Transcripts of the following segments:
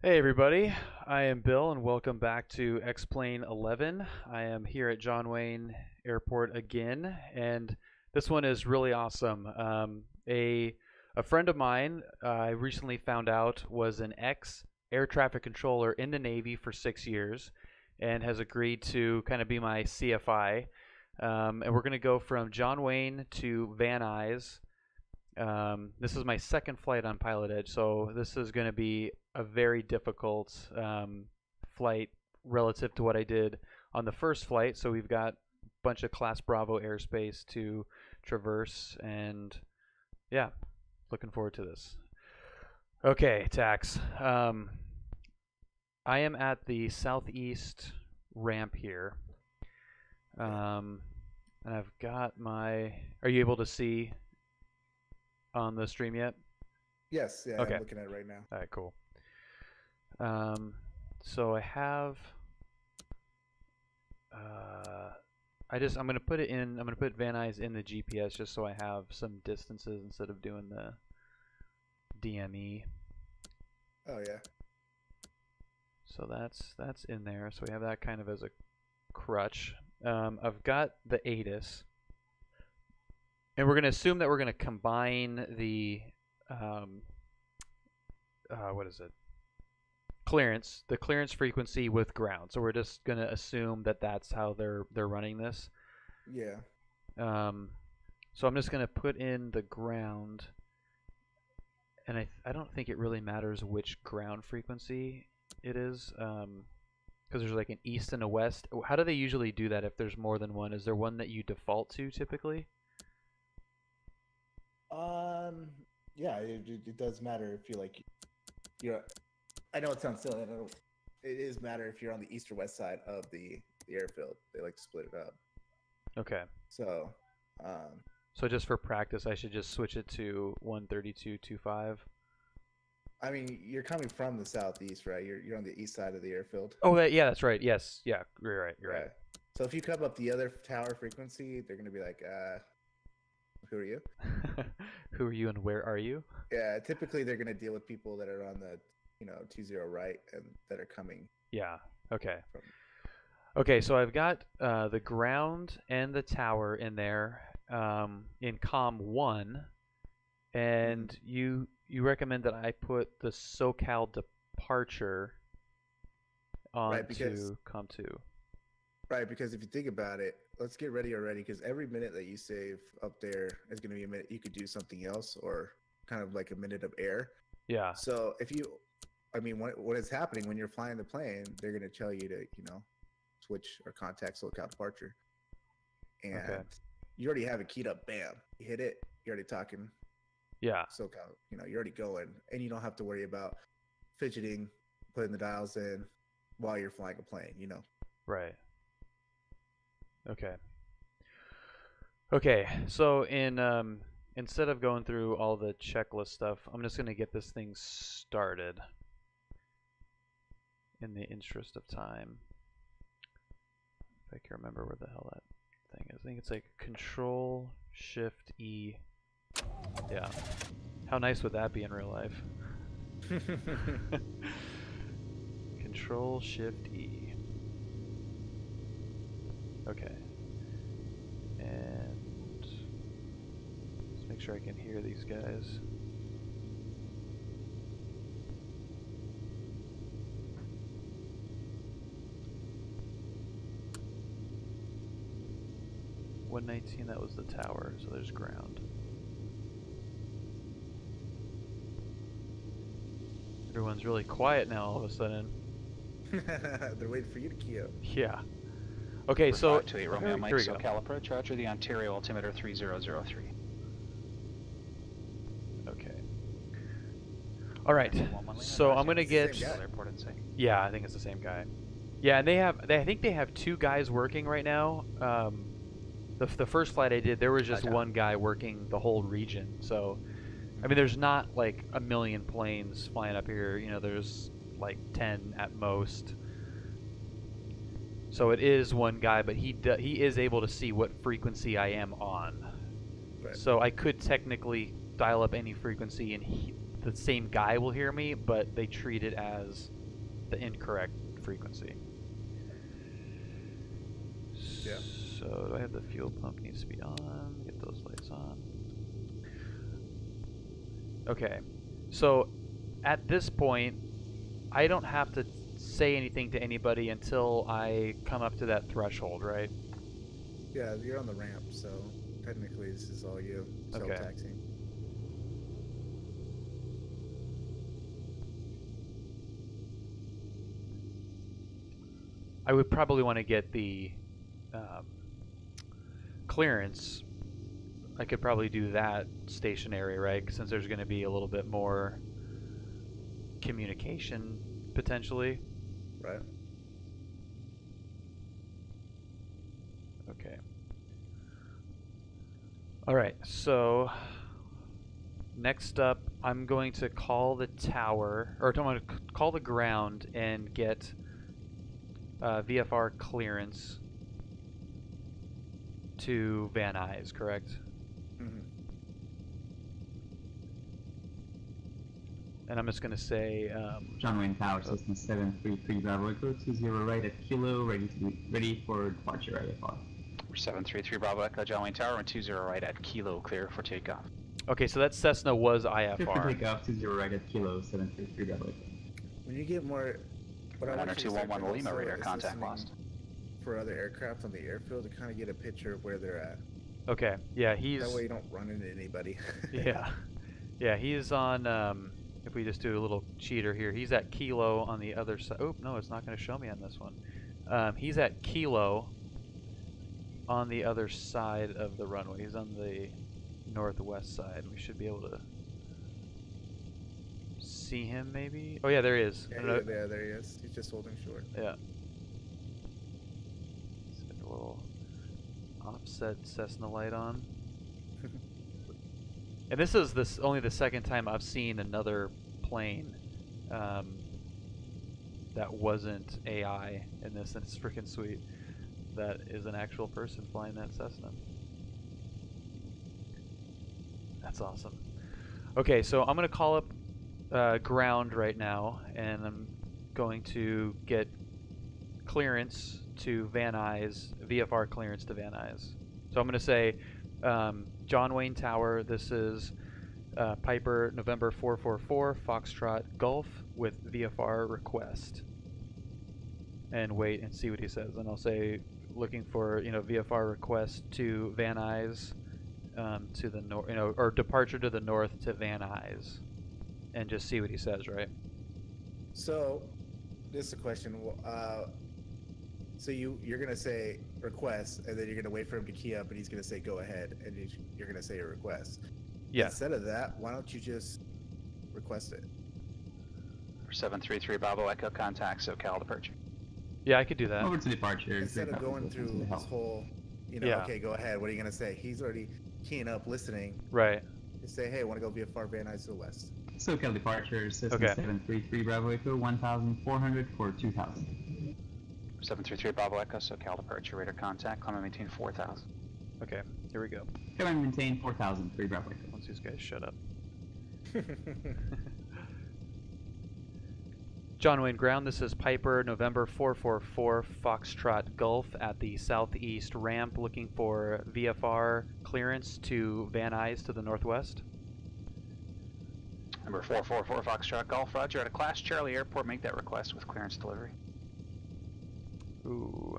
Hey everybody, I am Bill and welcome back to X-Plane 11. I am here at John Wayne Airport again, and this one is really awesome. A friend of mine I recently found out was an ex-air traffic controller in the Navy for 6 years and has agreed to kind of be my CFI. And we're going to go from John Wayne to Van Nuys. This is my second flight on PilotEdge, so this is going to be a very difficult flight relative to what I did on the first flight. So we've got a bunch of Class Bravo airspace to traverse, and yeah, looking forward to this. Okay, tax. I am at the southeast ramp here, and I've got my. Are you able to see on the stream yet? Yes, yeah, Okay. I'm looking at it right now. All right, cool. So I have. I'm gonna put it in. I'm gonna put Van Nuys in the GPS just so I have some distances instead of doing the DME. Oh yeah. So that's in there. So we have that kind of as a crutch. I've got the ATIS, and we're gonna assume that we're gonna combine the what is it? The clearance frequency with ground. So we're just gonna assume that that's how they're running this. Yeah. So I'm just gonna put in the ground, and I don't think it really matters which ground frequency it is, because there's like an east and a west. How do they usually do that if there's more than one? Is there one that you default to typically? Yeah, it does matter if you're. I know it sounds silly. It is matter if you're on the east or west side of the airfield. They like to split it up. Okay. So, So just for practice, I should just switch it to 132.25. I mean, you're coming from the southeast, right? You're on the east side of the airfield. Oh, yeah, that's right. Yes, yeah, you're right. You're right. So if you come up the other tower frequency, they're gonna be like, who are you? Who are you and where are you? Yeah, typically they're gonna deal with people that are on the 20 right and that are coming. Yeah. Okay. From... Okay, so I've got the ground and the tower in there in COM 1, and you recommend that I put the Socal Departure onto COM 2. Right, because if you think about it, let's get ready already, because every minute that you save up there is going to be a minute you could do something else, or kind of like a minute of air. Yeah. So if you, I mean, what is happening when you're flying the plane, they're going to tell you to, switch or contact Socal Departure. And you already have it keyed up, bam. You hit it, you're already talking. Yeah. Socal, you're already going, and you don't have to worry about fidgeting, putting the dials in while you're flying a plane, Right. Okay. Okay, so instead of going through all the checklist stuff, I'm just going to get this thing started in the interest of time. If I can remember where the hell that thing is. I think it's like Control Shift E. Yeah. How nice would that be in real life? Control Shift E. Okay. And let's make sure I can hear these guys. $119, that was the tower, so there's ground. Everyone's really quiet now all of a sudden. They're waiting for you to key up. Yeah. Okay, so to 8 Romeo Mike Socal approach, roger the Ontario altimeter 3003. Okay. All right. So I'm gonna get. Yeah, I think it's the same guy. Yeah, and I think they have two guys working right now. The first flight I did, there was just one guy working the whole region. So, I mean, there's not like a million planes flying up here. There's like 10 at most. So it is one guy, but he is able to see what frequency I am on. Right. So I could technically dial up any frequency, and the same guy will hear me, but they treat it as the incorrect frequency. Yeah. So do I have the fuel pump needs to be on? Get those lights on. Okay. So at this point, I don't have to say anything to anybody until I come up to that threshold, right? Yeah, you're on the ramp, so technically this is all you. Self-taxing. I would probably want to get the clearance. I could probably do that stationary, right? Since there's going to be a little bit more communication potentially. Right. Okay. All right. So next up, I'm going to call the tower, or I'm going to call the ground and get VFR clearance to Van Nuys, correct? Mm-hmm. And I'm just going to say... John Wayne Tower, Cessna 733 Bravo Echo 20 right at Kilo, ready for departure IFR. 733 Bravo Echo, John Wayne Tower, and 20 right at Kilo, clear for takeoff. Okay, so that Cessna was Clear for IFR. takeoff, 20 right at Kilo, 733 Bravo Echo. When you get more... What I want you to start 211 doing Lima also radar is contact listening lost. for other aircraft on the airfield to kind of get a picture of where they're at. Okay, yeah, he's... That way you don't run into anybody. Yeah. Yeah, he's on... if we just do a little cheater here, he's at Kilo on the other side. Oh, no, it's not going to show me on this one. He's at Kilo on the other side of the runway. He's on the northwest side. We should be able to see him, maybe? Oh, yeah, there he is. Yeah, there he is. He's just holding short. Yeah. Let's get a little offset Cessna light on. And this is only the second time I've seen another plane that wasn't AI in this, and it's freaking sweet. That is an actual person flying that Cessna. That's awesome. Okay, so I'm going to call up ground right now, and I'm going to get clearance to Van Nuys, VFR clearance to Van Nuys. So I'm going to say, John Wayne Tower, this is Piper November 444 Foxtrot Golf with VFR request. And wait and see what he says. And I'll say, looking for, VFR request to Van Nuys, to the north, or departure to the north to Van Nuys. And just see what he says, right? So, this is a question. So you're going to say request, and then you're going to wait for him to key up, and he's going to say go ahead, and you're going to say a request. Yeah. Instead of that, why don't you just request it? 733 Bravo Echo, contact Socal Departure. Yeah, I could do that. Over to departure. Instead of going through this whole, Yeah. Okay, go ahead. What are you going to say? He's already keying up, listening. Right. Just say, hey, I want to go VFR Van Nuys to the west. Socal Departure, Cessna Okay. 733 Bravo Echo 1,400 for 2,000. 733 Bravo Echo, Socal Departure, radar contact, climb and maintain 4,000. Okay, here we go. Climb and maintain 4,000, 3 Bravo Echo. Once these guys shut up. John Wayne Ground, this is Piper November 444 Foxtrot Golf at the southeast ramp, looking for VFR clearance to Van Nuys to the northwest. Number 444 Foxtrot Golf, roger. At a Class Charlie Airport, make that request with clearance delivery. Ooh.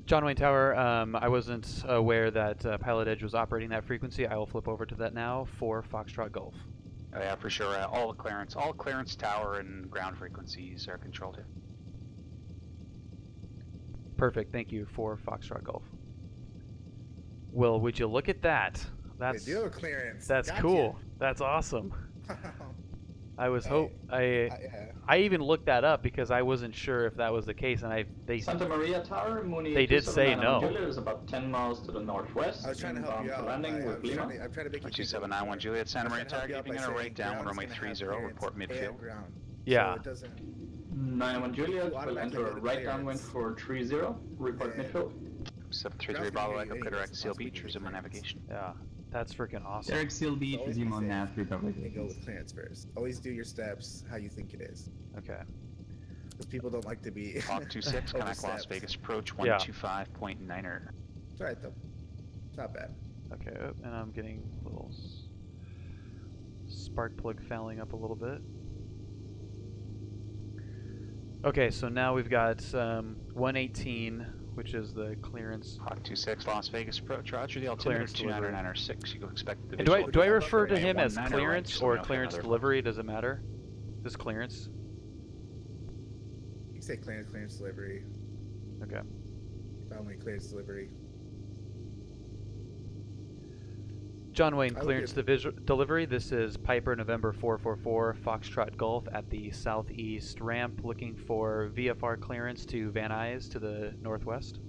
John Wayne Tower, I wasn't aware that PilotEdge was operating that frequency. I will flip over to that now for Foxtrot Golf. Oh yeah, for sure. All clearance tower and ground frequencies are controlled here. Perfect, thank you for Foxtrot Golf. Well, would you look at that? That's They do have clearance. That's Gotcha. cool. That's awesome. I was yeah. I even looked that up because I wasn't sure if that was the case, and they Santa Maria Tower, Mooney They did say 279 no. Juliet is about 10 miles to the northwest. I was trying to help you out. Landing with Lima. I'm trying to make you 2791 Juliet, Santa Maria Tower, keeping keeping in a right down, runway 30, report midfield. Yeah. So it doesn't. 91 Juliet will automatically enter a get a right downwind clearance. for 30, report midfield. 733 Bravo Echo, clear direct Seal Beach, resume on navigation. Yeah, that's freaking awesome. Derek Seal Beach, Always resume on safe nav, Republic. and go with clearance first. Always do your steps how you think it is. Okay. Because people don't like to be. Hawk 26, connect Las overstepped. Vegas approach Yeah. 125.9er. It's alright though. It's not bad. Okay, and I'm getting a little spark plug fouling up a little bit. Okay, so now we've got 118, which is the clearance. Hawk 26, Las Vegas approach, roger, the altimeter Clearance delivery. 299.6, you go expect the And do I visual. refer to Okay, him as 19er clearance right, or so clearance another- delivery? Does it matter? This clearance? You can say clearance delivery. Okay. Finally clearance delivery. John Wayne, I would clearance give- delivery. This is Piper November 444 Foxtrot Golf at the southeast ramp, looking for VFR clearance to Van Nuys to the northwest.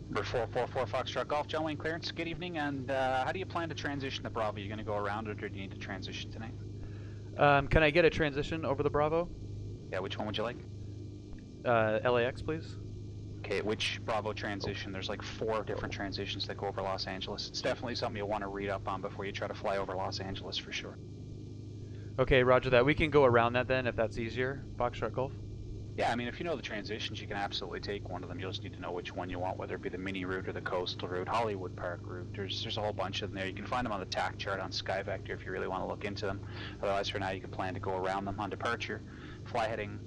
Number 444 Foxtrot Golf, John Wayne clearance, good evening, and how do you plan to transition to Bravo? Are you going to go around it, or do you need to transition tonight? Can I get a transition over the Bravo? Yeah, which one would you like? LAX, please. Okay, which Bravo transition? There's like 4 different transitions that go over Los Angeles. It's definitely something you'll want to read up on before you try to fly over Los Angeles for sure. Okay, roger that. We can go around that then if that's easier. Foxtrot Golf. Yeah, I mean, if you know the transitions, you can absolutely take one of them. You'll just need to know which one you want, whether it be the mini route or the coastal route, Hollywood Park route. There's a whole bunch of them there. You can find them on the TAC chart on SkyVector if you really want to look into them. Otherwise, for now, you can plan to go around them on departure. Fly heading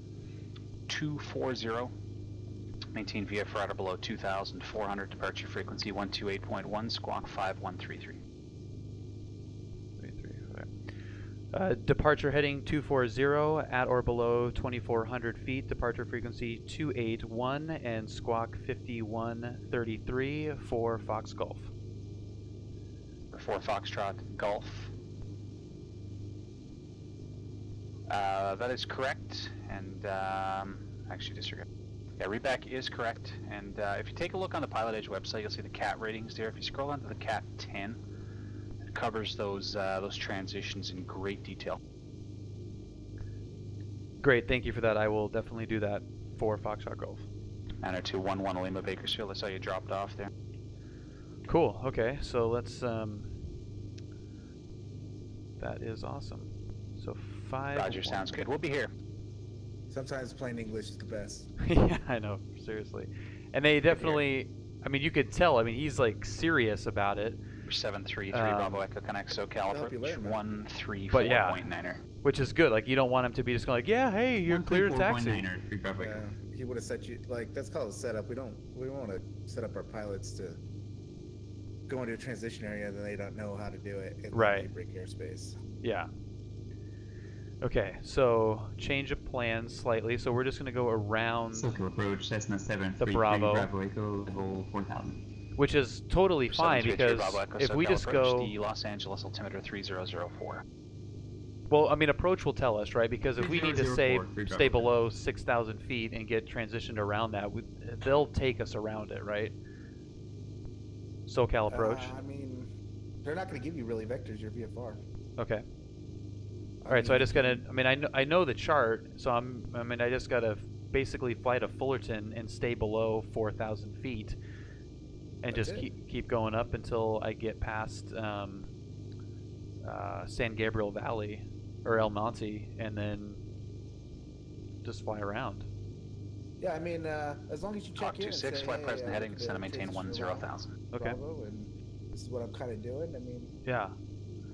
240. Maintain VFR at or below 2,400. Departure frequency 128.1. Squawk 5133. Departure heading 240 at or below 2,400 feet. Departure frequency 281 and squawk 5133 for Fox Golf. For Foxtrot Golf. That is correct, and actually disregard. Yeah, readback is correct, and if you take a look on the PilotEdge website, you'll see the CAT ratings there. If you scroll down to the CAT 10, it covers those transitions in great detail. Great, thank you for that. I will definitely do that for Foxtrot Golf. Manor 211 Lima Bakersfield. I saw you dropped off there. Cool. Okay, so let's. That is awesome. So 5. Roger, sounds good. We'll be here. Sometimes plain English is the best. Yeah, I know. Seriously, and they definitely. I mean, you could tell. I mean, he's like serious about it. 733 Bravo Echo Connect Socal help you approach learn, 134.9er. Which is good. Like, you don't want him to be just going like, yeah, hey, you're clear to taxi. 134.9er, free Bravo Yeah, Echo. he would have set you like that's called a setup. We don't want to set up our pilots to go into a transition area and they don't know how to do it and then Right. they break airspace. Yeah. Okay, so change of plans slightly. So we're just going to go around, Socal approach, Cessna 733 Bravo. Bravo Echo, level 4,000. which is totally fine 733 because Bravo Echo if we Socal just approach, go, the Los Angeles altimeter 3004. well, I mean, approach will tell us, right? Because if we need to say 3004, stay below 6,000 feet and get transitioned around that, they'll take us around it, right? SoCal approach. I mean, they're not going to give you really vectors. Your VFR. Okay. All right, so I just gotta. I mean, I know the chart, so I just gotta basically fly to Fullerton and stay below 4,000 feet, and That's just it. keep going up until I get past San Gabriel Valley or El Monte, and then just fly around. Yeah, I mean, as long as you Hawk check in and 26, say, flight hey, present heading, look, descend and maintain transition 10,000. Okay. Bravo, and this is what I'm kind of doing. I mean, Yeah.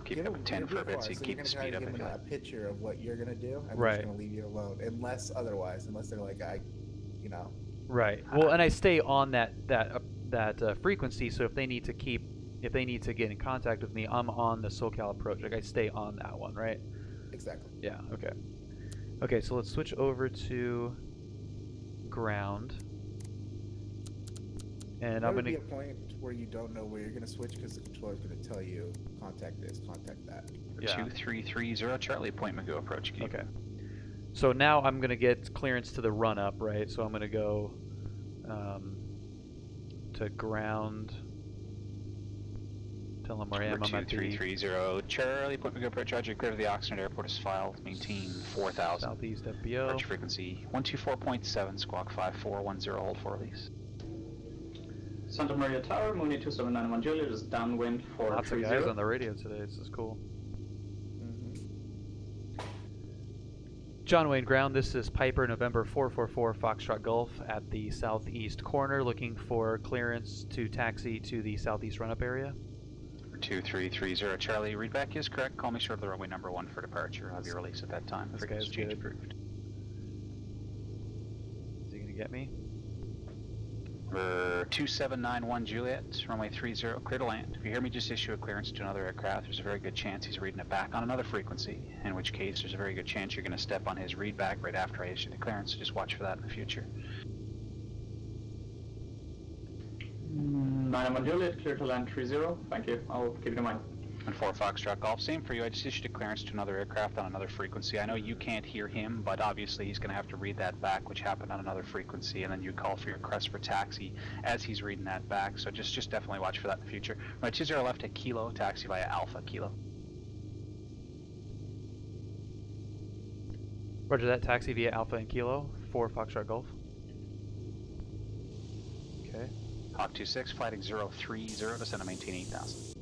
Keep it at 10 for a bit so you can keep the speed up. Give if them you a like. picture of what you're gonna do. I'm Right. just gonna leave you alone, unless otherwise, unless they're like, Right. Well, and I stay on that frequency, so if they need to get in contact with me, I'm on the SoCal approach. Like, I stay on that one, right? exactly. Yeah. Okay. Okay. So let's switch over to ground, and There I'm would gonna. be a point where you don't know where you're gonna switch because the controller's gonna tell you contact this, contact that. Yeah. 2330 Charlie, point Magoo approach. Keep. Okay. So now I'm gonna get clearance to the run up, right? So I'm gonna go to ground. Tell them where I am. Number I'm at the 2330 Charlie, point me go approach Roger, clear to the Oxnard Airport is filed, maintain 4000. southeast FBO. Approach frequency 124.7, squawk 5410, hold for release. Santa Maria Tower, Mooney 2791 Juliet is downwind for Lots of 30. guys on the radio today. This is cool. John Wayne Ground, this is Piper, November 444 Foxtrot Gulf at the southeast corner, looking for clearance to taxi to the southeast run-up area. 2330 Charlie, readback is correct. Call me short of the runway number 1 for departure. I'll have your release at that time. This Frequency guy's change good. approved. Is he going to get me? Number 2791 Juliet, runway 30, clear to land. If you hear me just issue a clearance to another aircraft, there's a very good chance he's reading it back on another frequency, in which case there's a very good chance you're going to step on his read back right after I issue the clearance, so just watch for that in the future. 91 Juliet, clear to land 30. Thank you. I'll keep it in mind. And 4 Foxtrot Golf, same for you. I just issued a clearance to another aircraft on another frequency. I know you can't hear him, but obviously he's going to have to read that back, which happened on another frequency, and then you call for your request for taxi as he's reading that back. So just definitely watch for that in the future. Right, 20 left at Kilo, taxi via Alpha Kilo. Roger that, taxi via Alpha and Kilo, 4 Foxtrot Golf. Okay. Hawk 26, flighting 030, descend to maintain 8000.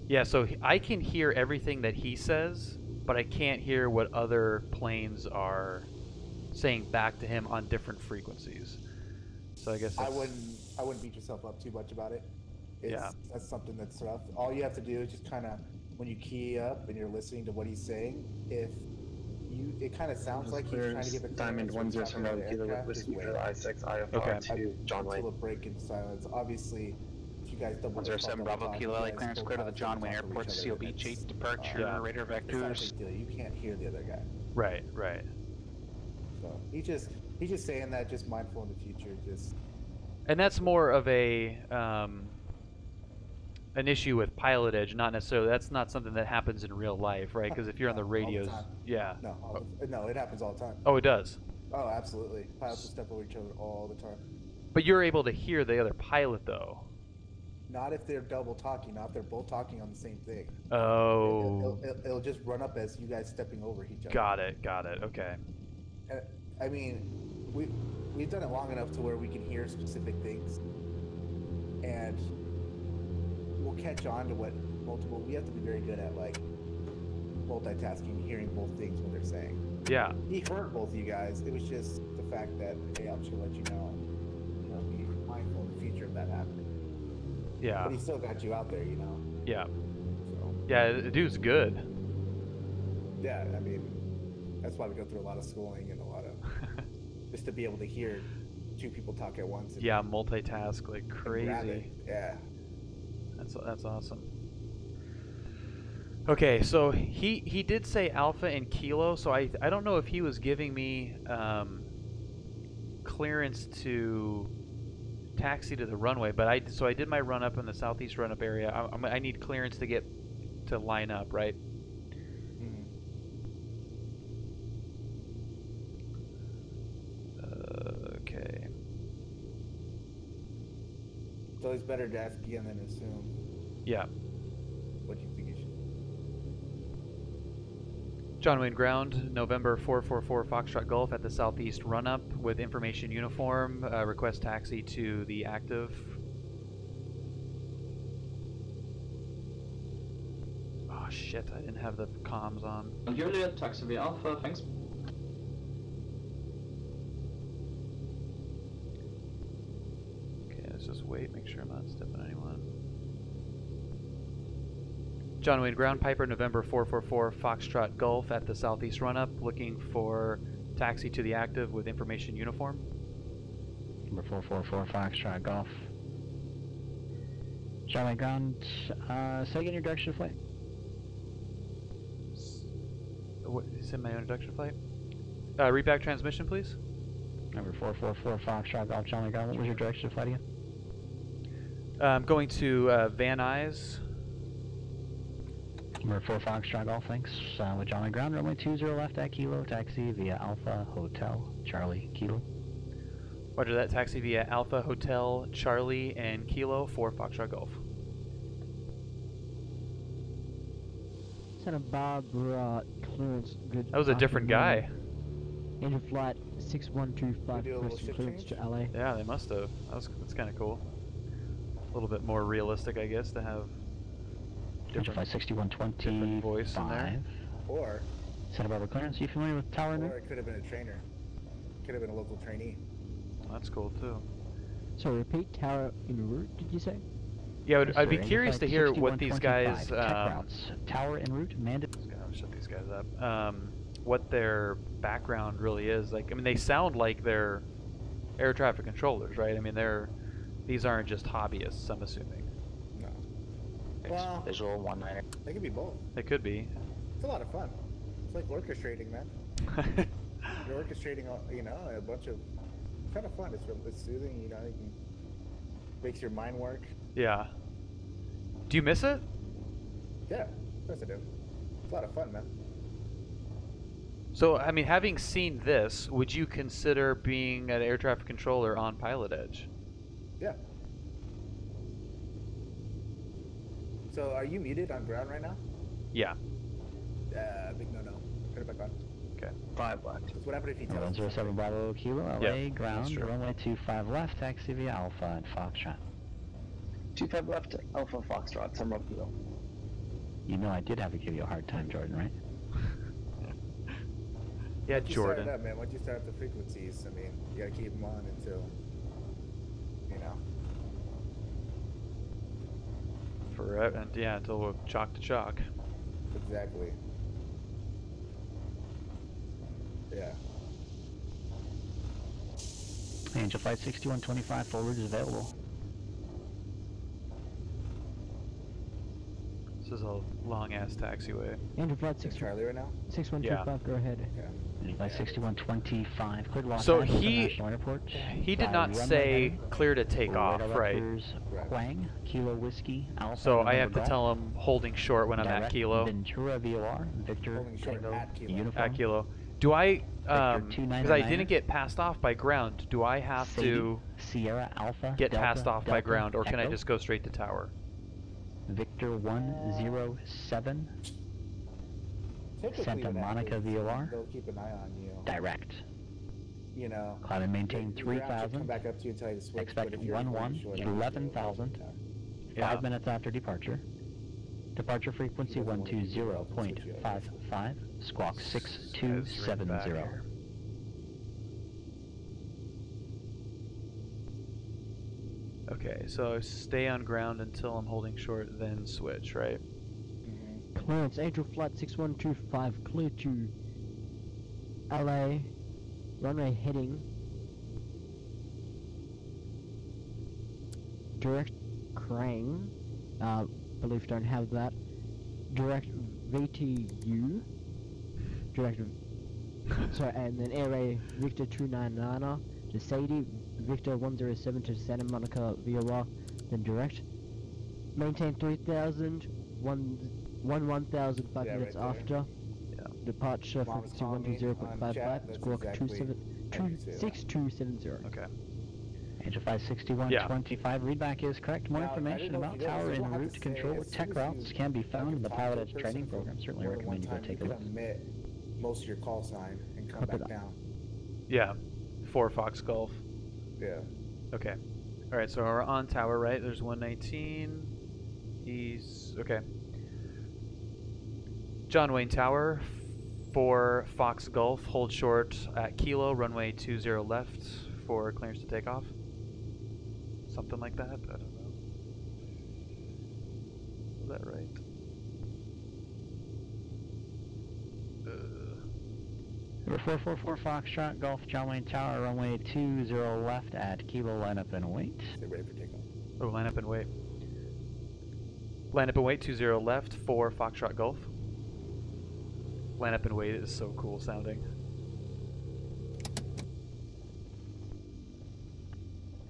Yeah, so I can hear everything that he says, but I can't hear what other planes are saying back to him on different frequencies. So I guess that's... I wouldn't beat yourself up too much about it. Yeah. That's something that's rough. All you have to do is just kind of, when you key up and you're listening to what he's saying, it kind of sounds like he's trying to give a Diamond 1079 Kilo with Whiskey for I6 IFR Okay. to John Wayne. Until a break in silence. Obviously, if you guys double 107 Bravo Kilo, LA clearance clear to the John Wayne Airport, COB 8 departure, Yeah. radar It's not a vectors. big deal. You can't hear the other guy. Right. So he's just saying that, just mindful in the future. Just And that's more of a an issue with PilotEdge, not necessarily. That's not something that happens in real life, right? Because if you're on the all the radios, time. yeah. No, it happens all the time. Oh, it does. Oh, absolutely. Pilots will step over each other all the time. But you're able to hear the other pilot, though. Not if they're double talking. Not if they're both talking on the same thing. Oh. It'll just run up as you guys stepping over each other. Got it. Okay. And, I mean, we've done it long enough to where we can hear specific things, and we'll catch on to what multiple. We have to be very good at like multitasking, hearing both things when they're saying. Yeah. He heard both of you guys. It was just the fact that, hey, I'm just gonna let you know, be mindful in the future of that happening. Yeah. But he still got you out there, Yeah. So Yeah. The dude's good. yeah, I mean, that's why we go through a lot of schooling and a lot of just to be able to hear two people talk at once. And, Yeah. Multitask like and grab it. crazy. Yeah. That's awesome. Okay, so he did say Alpha and Kilo, so I don't know if he was giving me clearance to taxi to the runway, but I did my run up in the southeast run up area. I need clearance to get to line up, right? Okay. It's always better to ask again than assume. Yeah. What do you think you should? John Wayne Ground, November 444 Foxtrot Golf at the southeast run-up with information uniform. Request taxi to the active. Oh shit, I didn't have the comms on. Juliet, taxi via Alpha, thanks. Okay, let's just wait, make sure I'm not stepping anyone. John Wayne Ground, Piper, November 444 Foxtrot Golf at the southeast run-up, looking for taxi to the active with information uniform. Number 444 Foxtrot Golf. John Wayne Ground, say again your direction of flight. What is in my introduction flight? Read back transmission, please. Number 444 Foxtrot Golf, John Wayne Ground. What was your direction of flight again? I'm going to Van Nuys. Number 4 Foxtrot Golf, thanks. With John Wayne Ground, runway 20 left at Kilo, taxi via Alpha Hotel Charlie Kilo. Roger that, taxi via Alpha Hotel Charlie and Kilo for Foxtrot Golf. Santa Barbara clearance. Good. That was a different guy. Engine flight 6125 We do a little requesting shift clearance change? to LA. Yeah, they must have. That's kind of cool. A little bit more realistic, I guess, to have Engine flight different 6125. voice in there. Or Santa Barbara clearance. You familiar with tower or now? it could have been a trainer. Could have been a local trainee. That's cool too. So repeat tower en route, did you say? Yeah, Yes, I'd be sir. Engine curious to flight hear what these guys. 6125. Tech routes. Tower en route. Mandate. I'll shut these guys up. What their background really is. Like, I mean, they sound like they're air traffic controllers, right? I mean, these aren't just hobbyists, I'm assuming. No. Well, Visual 19. they could be both. They could be. It's a lot of fun. It's like orchestrating, man. You're orchestrating, you know, a bunch of kind of fun. It's soothing, you know. You can, makes your mind work. Yeah. Do you miss it? Yeah, of course I do. It's a lot of fun, man. So, I mean, having seen this, would you consider being an air traffic controller on PilotEdge? Yeah. So, are you muted on ground right now? Yeah. Big no. Turn it back on. Okay. 5 left. What happened if you tell us? 107 Bravo Kilo, LA, Yeah, ground, that's true. runway 25 left, taxi via Alpha and Foxtrot. 25 left, Alpha Foxtrot, some rope below. You know I did have to give you a hard time, Jordan, right? Yeah, Once you start Jordan. it up, man. Once you start the frequencies, I mean, you gotta keep them on until, you know. Forever, and yeah, until we're chalk to chalk. Exactly. Yeah. Angel Flight 6125 forward is available. This is a long-ass taxiway. Engine flight Is Charlie right now? 6125, go ahead. Yeah. Angel Flight 6125, cleared Los So Angeles he- International Airport. He did By not runway say heading, clear to take off, radar right? vectors Right. Quang, Kilo Whiskey, Alpha. So I have November to Golf, tell him holding short when I'm at direct Kilo. Ventura VOR, Victor Holding short Tango at Kilo. Uniform. At Kilo. Do I, because I 299er. didn't get passed off by ground, do I have Sadie, to Sierra Alpha, get Delta, passed off by Delta, ground, or can I Echo, just go straight to tower? Victor 107, Typically Santa what Monica happens, VOR. they'll keep an eye on you. direct. You know. Climb and maintain the ground should 3,000. Come back up to you and tell you to switch. Expect but if you're 11, short, 11,000. Yeah. 5 minutes after departure. Departure frequency 120.55. Squawk Guys, ring back 6270. here. Okay, so stay on ground until I'm holding short, then switch, right? Clearance, Angel Flight 6125, clear to LA, runway heading, direct Krang, believe don't have that, direct VTU, direct, sorry, and then airway Victor 299er to Sadie, Victor 107 to Santa Monica VOR, then direct, maintain 3,000, 1,000 5 Yeah, minutes right there. after. Yeah. Departure Mom was frequency calling me on 120.55, chat, that's squawk exactly how you say that. 6270. Okay. Angel 56125, readback is correct. More Now, I information didn't know about if you tower noticed, en we'll have route to control say, with as tech soon as routes you can be found in the talk to a PilotEdge training person program. Certainly more than recommend you one go time, take a you look. can omit most of your call sign and come Copy back that. down. Yeah. 4 Fox Golf. Yeah. Okay. Alright, so we're on tower, right? There's 119. He's... okay. John Wayne Tower, 4 Fox Golf, hold short at Kilo, runway 20 left for clearance to take off. Something like that? I don't know. Is that right? Number 444 Foxtrot, Golf, John Wayne Tower, runway 20 left at Kilo, line up and wait. Stay ready for takeoff. Oh, line up and wait. Line up and wait, 20 left, 4 Foxtrot Golf. Line up and wait is so cool sounding.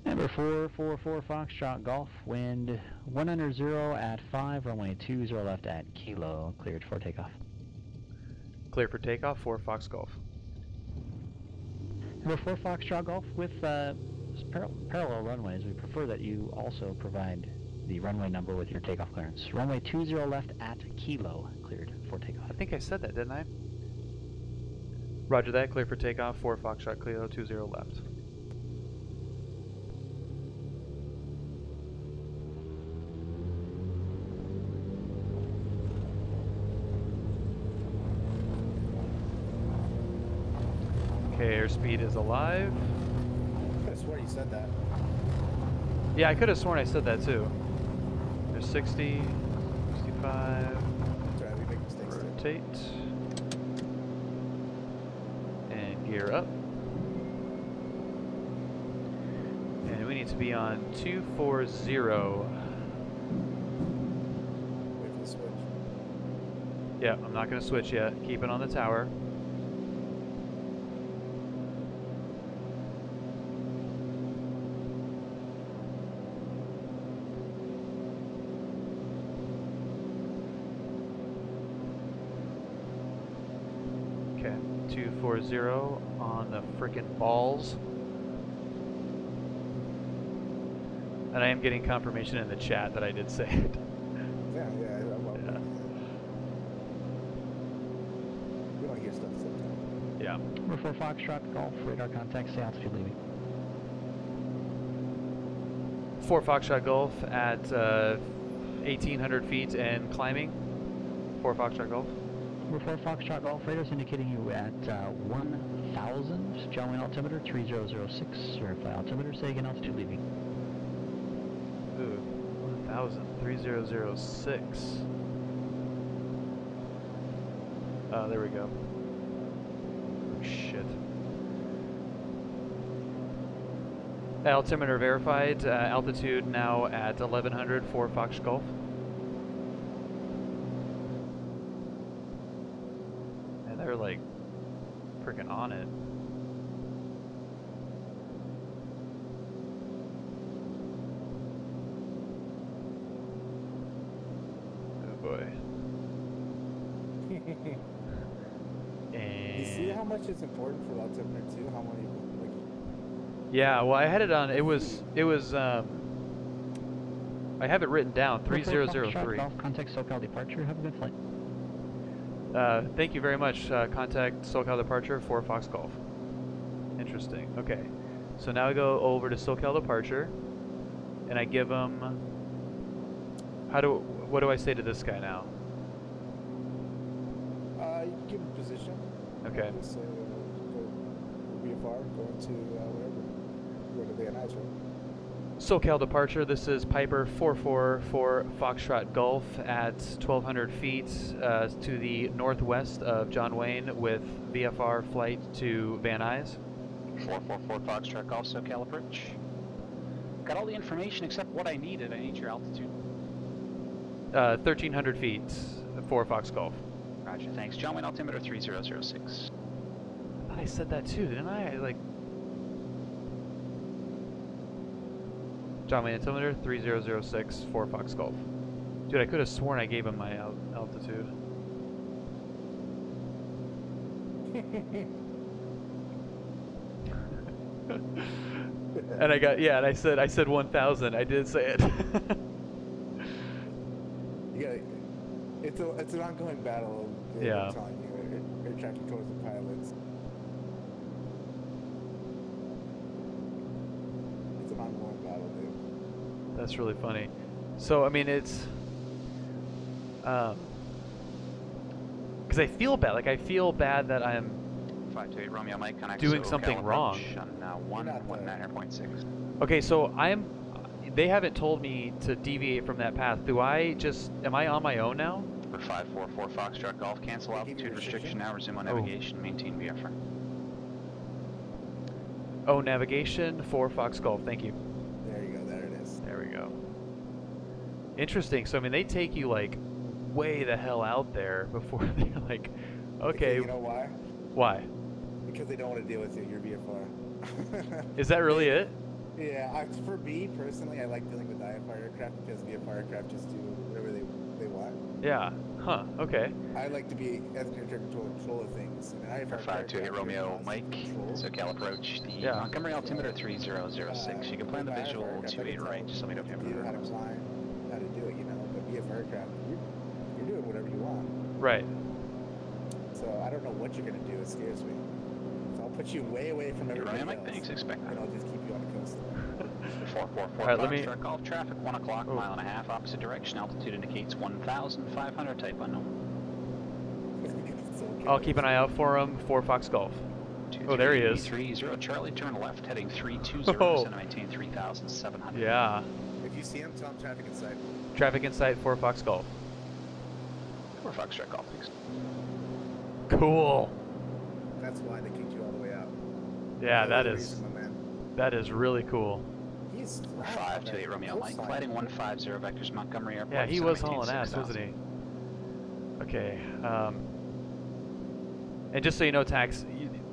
Number 444 Foxtrot, Golf, wind 100 at 5, runway 20 left at Kilo, cleared for takeoff. Clear for takeoff, 4 Fox Golf. Number 4 Foxtrot, Golf, with parallel runways, we prefer that you also provide the runway number with your takeoff clearance. Runway 20 left at Kilo, cleared for takeoff. I think I said that, didn't I? Roger that, clear for takeoff, 4 Foxtrot Kilo, 20 left. Okay, airspeed is alive. I swear you said that. Yeah, I could have sworn I said that too. There's 60, 65, Sorry, we make mistakes too. rotate, and gear up. And we need to be on 240. Wait for the switch. Yeah, I'm not going to switch yet. Keep it on the tower. Okay, 240 on the frickin' balls. And I am getting confirmation in the chat that I did say it. Yeah. Yeah. We want to hear stuff sometimes. Yeah. Number 4 Foxtrot Golf, radar contact, say altitude leaving. 4 Foxtrot Golf at 1,800 feet and climbing. 4 Foxtrot Golf. Number 4 Foxtrot Golf, radar's indicating you at 1,000, John altimeter 3006, verify altimeter, say again altitude leaving. Ooh, 1,000, 3006. Oh, there we go. Oh, shit. Altimeter verified, altitude now at 1,100 for Fox Golf. And they're like freaking on it. Oh boy. You see how much it's important for the altimeter too? How many, like... Yeah, well, I had it on. It was. I have it written down. 3003. Golf, contact Socal Departure. Have a good flight. Thank you very much. Contact Socal Departure for Fox Golf. Interesting. Okay, so now I go over to Socal Departure, and I give them. What do I say to this guy now? You can give him position. Okay. Just go VFR, go into whatever. Go to the NIs, right? Socal Departure, this is Piper 444 Foxtrot Golf at 1,200 feet to the northwest of John Wayne with VFR flight to Van Nuys. 444 Foxtrot Golf, Socal approach. Got all the information except what I needed. I need your altitude. 1,300 feet for Fox Golf. Roger, thanks. John Wayne altimeter 3006. I thought I said that too, didn't I? John Wayne altimeter 3006 for Fox Golf. Dude, I could have sworn I gave him my altitude. And and I said 1,000. I did say it. It's an ongoing battle. Yeah. I'm telling you, air traffic controllers and pilots. It's an ongoing battle, dude. That's really funny. So I mean, it's because I feel bad. Like I feel bad that I'm 528 Romeo Mike connect doing Socal something wrong. On 119.6. Okay, so they haven't told me to deviate from that path. Am I on my own now? For 544 Foxtrot Golf, cancel altitude restriction now, resume on navigation, maintain VFR. Oh, navigation for Fox Golf. Thank you. There you go. There it is. There we go. Interesting. So I mean, they take you like way the hell out there before they're like, okay. Because you know why? Why? Because they don't want to deal with your VFR. Is that really it? Yeah, for me personally, I like dealing with IFR aircraft because VFR aircraft just do whatever they want. Yeah. Huh. Okay. I like to be as an air traffic control of things. And an IFR 528 Romeo Mike, Socal approach. The Montgomery altimeter 3006. You can plan the visual 28 right, just let me know if you have how to another. climb. off aircraft, you're doing whatever you want. Right. So I don't know what you're gonna do. It scares me. So I'll put you way away from everybody else. Thanks, expect that. And I'll just keep you on the coast. 444 All right, let me- Foxtrot Golf traffic, 1 o'clock, mile and a half, opposite direction, altitude indicates 1,500, type unknown. I'll keep an eye out for him. 4 Fox Golf. Oh, there he is. 30 Charlie, turn left, heading 320, Oh. to maintain 3,700. Yeah. If you see him, tell him traffic in sight. Traffic in sight, 4 Fox Golf. 4 Foxtrot Golf, thanks. Cool. That's why they kicked you all the way out. Yeah, For that that is reason, my man. that is really cool. He's 528 Romeo Mike, gliding 150 vectors Montgomery Airport. Yeah, he was 718, hauling ass, 6,000. wasn't he? Okay. And just so you know, Tax,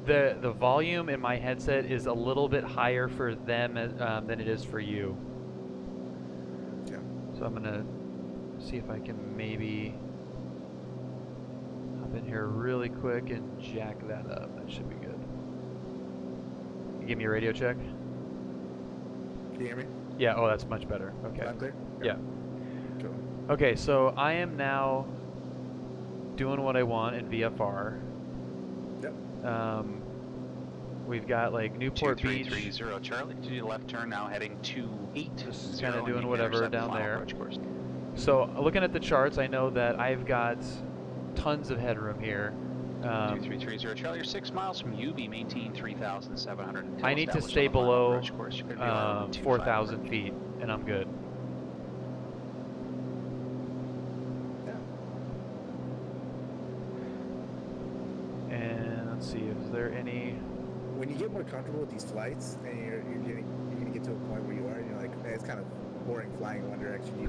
the volume in my headset is a little bit higher for them than it is for you. Yeah. So I'm gonna see if I can maybe hop in here really quick and jack that up. That should be good. You give me a radio check? Can you hear me? Yeah, oh, that's much better. Okay. Loud, clear? Yeah. Cool. Okay, so I am now doing what I want in VFR. Yep. We've got like Newport Beach. 2330 Charlie, to your left turn now, heading 28. Just kinda doing whatever down there. Course. So looking at the charts, I know that I've got tons of headroom here. 2330 Charlie, you're 6 miles from UB, maintain 3,700. I need to stay below 4,000 feet, and I'm good. Yeah. And let's see, is there any? When you get more comfortable with these flights, and you're gonna get to a point where you are, and you're like, man, it's kind of boring flying in one direction.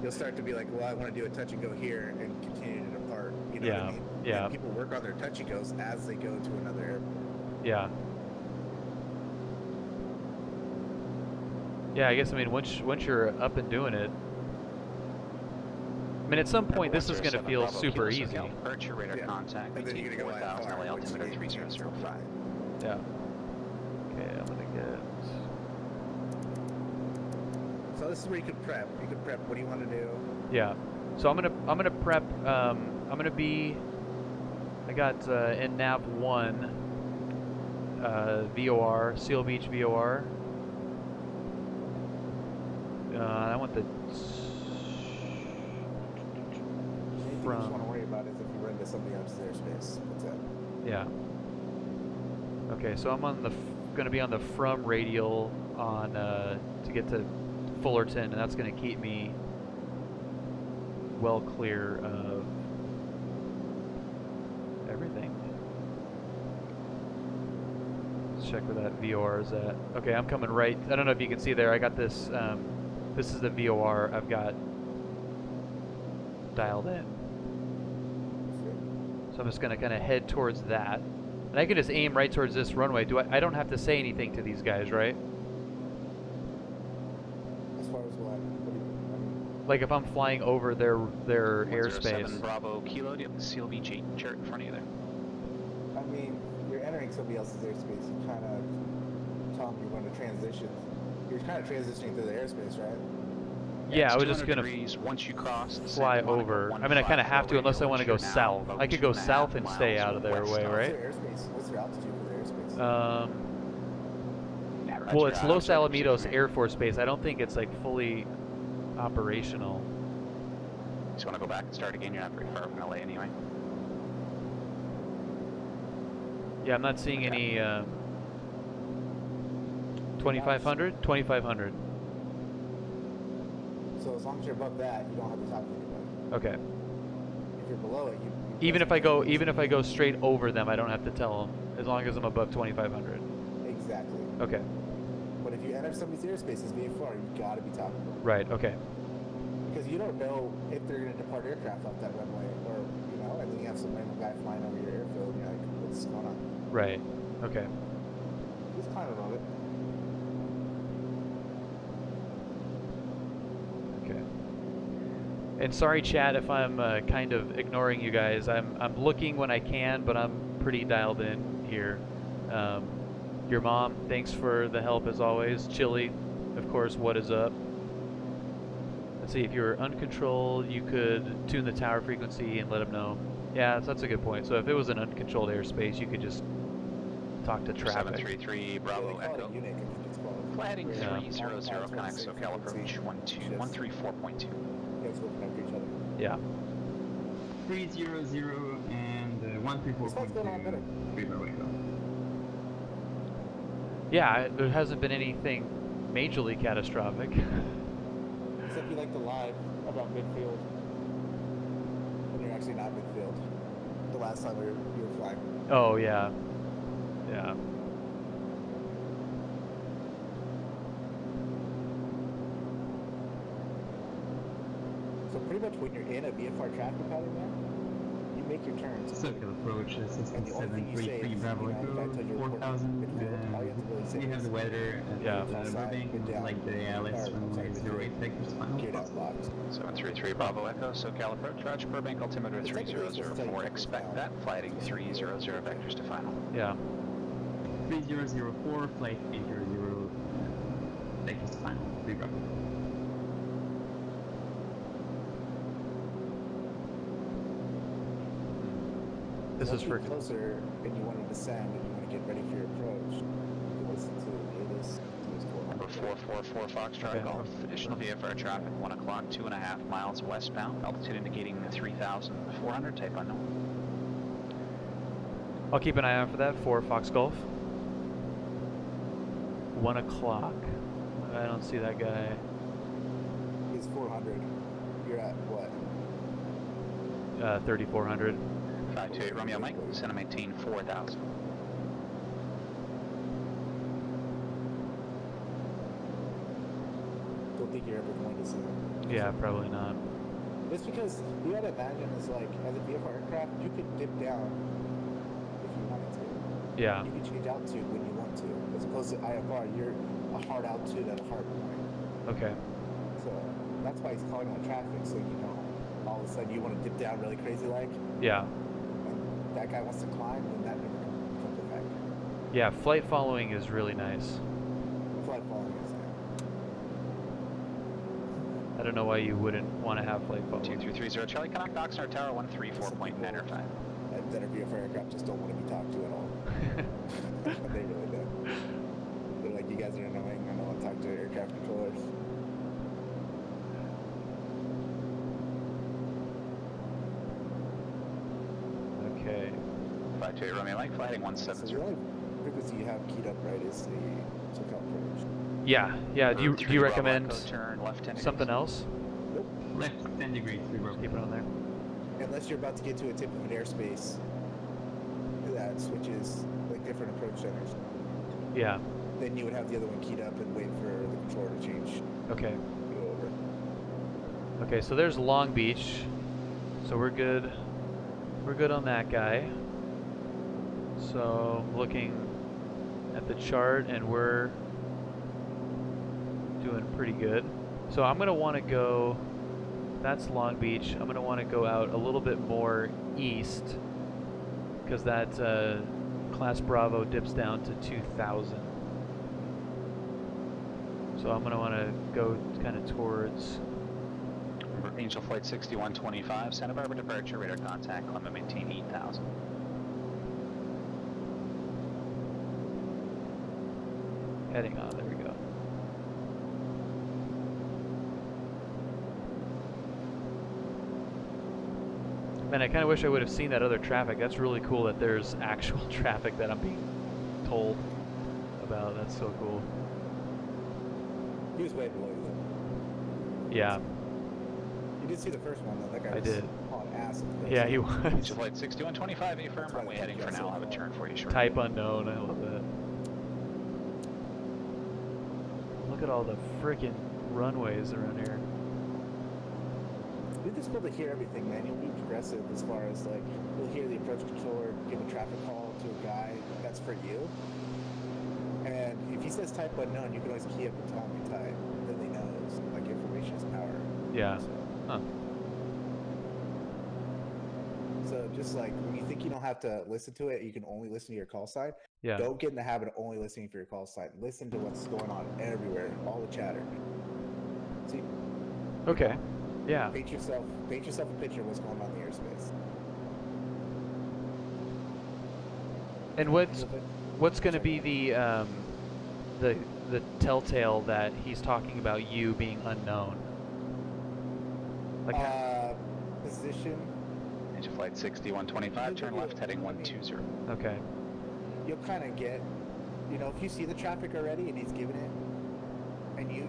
You'll start to be like, well, I want to do a touch and go here and continue to depart. You know what I mean? Yeah. And people work on their touch and goes as they go to another airport. Yeah. Yeah, I guess, I mean, once you're up and doing it, I mean, at some point this is going to feel super easy. Departure, radar contact, And then you're maintain gonna go 4,000, LA altimeter 3005. Yeah. Okay, I'm gonna get. So this is where you could prep. You could prep. What do you want to do? Yeah. So I'm gonna prep. I'm gonna be. I got in nav 1. VOR, Seal Beach VOR. I want the. Anything you just want to worry about is if you run into somebody else's airspace. That's it. Yeah. Okay, so I'm on the going to be on the from radial on to get to Fullerton, and that's going to keep me well clear of everything. Let's check where that VOR is at. Okay, I'm coming right. I don't know if you can see there. I got this. This is the VOR I've got dialed in. So I'm just going to kind of head towards that. And I can just aim right towards this runway. I don't have to say anything to these guys, right? As far as what? Like if I'm flying over their airspace. 107 Bravo Kilo, do you have the Seal Beach 8 chart in front of you there? I mean, you're entering somebody else's airspace. You kind of tell them you're going to transition. You're kind of transitioning through the airspace, right? Yeah, I was just gonna once you cross the fly center, you wanna over. go I mean, I kind of have to unless I want to go 154 south. now, I could go about south 2.5 and stay out of their miles way, west right? What's their airspace? What's their altitude for their airspace? Yeah, Well, roger, it's Los roger, Alamitos roger. Air Force Base. I don't think it's like fully operational. Just want to go back and start again. You're not very far from LA anyway. Yeah, I'm not seeing any 2,500. 2,500. So as long as you're above that, you don't have to talk to anybody. Okay. If you're below it, you Even if I go straight over them, I don't have to tell them as long as I'm above 2,500. Exactly. Okay. But if you enter somebody's airspace as VFR, you got to be talking to them. Right. Okay. Because you don't know if they're going to depart aircraft off that runway, or and then you have some random guy flying over your airfield, and you're like, what's going on? Right. Okay. Just climb above it. Okay. And sorry, chat, if I'm kind of ignoring you guys. I'm looking when I can, but I'm pretty dialed in here. Your mom, thanks for the help as always. Chili, of course. What is up? Let's see, if you're uncontrolled, you could tune the tower frequency and let them know. Yeah, that's a good point. So if it was an uncontrolled airspace, you could just talk to traffic. 733 Bravo Echo. Fly heading 300, connect Socal approach 134.2. Yeah. 300 and 134.2. 3 Bravo Echo. Yeah, there hasn't been anything majorly catastrophic. Except you like the lie about midfield. When you're actually not midfield. The last time you were flying. Oh, yeah. Yeah. So pretty much when you're in a VFR traffic pattern now, you make your turns. Socal approach And the only thing you say 733 is, Bravo you know, Echo, if I tell you to report 4000. midfield, all you have to really say We have is the weather at Yeah. Burbank, like the ALS runway 08 vectors final. geared out locked. 733 Bravo Echo, Socal approach, Roger, Burbank altimeter 3004, expect that, fly heading 300 vectors to final. Yeah. 3004, flight 800, vectors to final, 3 Bravo. This is for closer and you want to descend and you want to get ready for your approach. You can listen to this. Number 444 Foxtrot Golf, additional VFR traffic, 1 o'clock, 2.5 miles westbound, altitude indicating 3,400, type unknown. I'll keep an eye out for that for Fox Golf. 1 o'clock. I don't see that guy. He's 400. You're at what? 3,400. 528 Romeo Mike, send maintain 4,000. Don't think you're ever going to see him. Yeah, probably not. It's because you gotta imagine it's like as a VFR aircraft, you could dip down if you wanted to. Yeah. You can change altitude when you want to. As opposed to IFR, you're a hard altitude at a hard point. Okay. So that's why he's calling on traffic, so you know all of a sudden you want to dip down really crazy like, Yeah. and that guy wants to climb, then that never comes to factor. Yeah, flight following is really nice. Flight following is I don't know why you wouldn't want to have flight following. 2330 Charlie, connect Oxnard Tower 134.95. that are VFR aircraft just don't want to be talked to at all. They really do. They're like, you guys are annoying. I don't want to talk to aircraft controllers. Okay. 528 Romeo Mike, fly heading So 170. the only frequency you have keyed up right is the Socal approach. Yeah, yeah. Do you Bravo recommend Echo, turn left 10 something else? Nope. Left 10 degrees, 3 Bravo. Keep it on there. Unless you're about to get to a tip of an airspace that switches like different approach centers, Yeah. then you would have the other one keyed up and wait for the controller to change. Okay. Go over. Okay, so there's Long Beach. So we're good. We're good on that guy. So I'm looking at the chart and we're doing pretty good. So I'm gonna want to go. That's Long Beach. I'm gonna want to go out a little bit more east because that Class Bravo dips down to 2,000. So I'm gonna want to go kind of towards. Angel Flight 6125, Santa Barbara departure, radar contact, climb maintain 8,000. Heading on, there we go. Man, I kind of wish I would have seen that other traffic. That's really cool that there's actual traffic that I'm being told about. That's so cool. He was way below you though. Yeah, You did see the first one though. That guy I was did. hauling ass. at the yeah, first he one. was. Angel Flight 6125, affirm, runway heading for now, I'll have a turn for you shortly. Type unknown, I love that. Look at all the freaking runways around here. You're just able to hear everything, man. You'll be progressive as far as like you'll hear the approach controller give a traffic call to a guy that's for you. And if he says type unknown, you can always key up and tell him your type. Then they know it's like information is power. Yeah. So, Huh. so just like when you think you don't have to listen to it, you can only listen to your call sign. Yeah. Don't get in the habit of only listening for your call sign. Listen to what's going on everywhere, all the chatter. See, Okay. Yeah. Paint yourself a picture of what's going on in the airspace. And what's going to be the telltale that he's talking about you being unknown? Like position. Into flight 6125, turn left, heading 120. Okay. You'll kind of get, if you see the traffic already and he's giving it, and you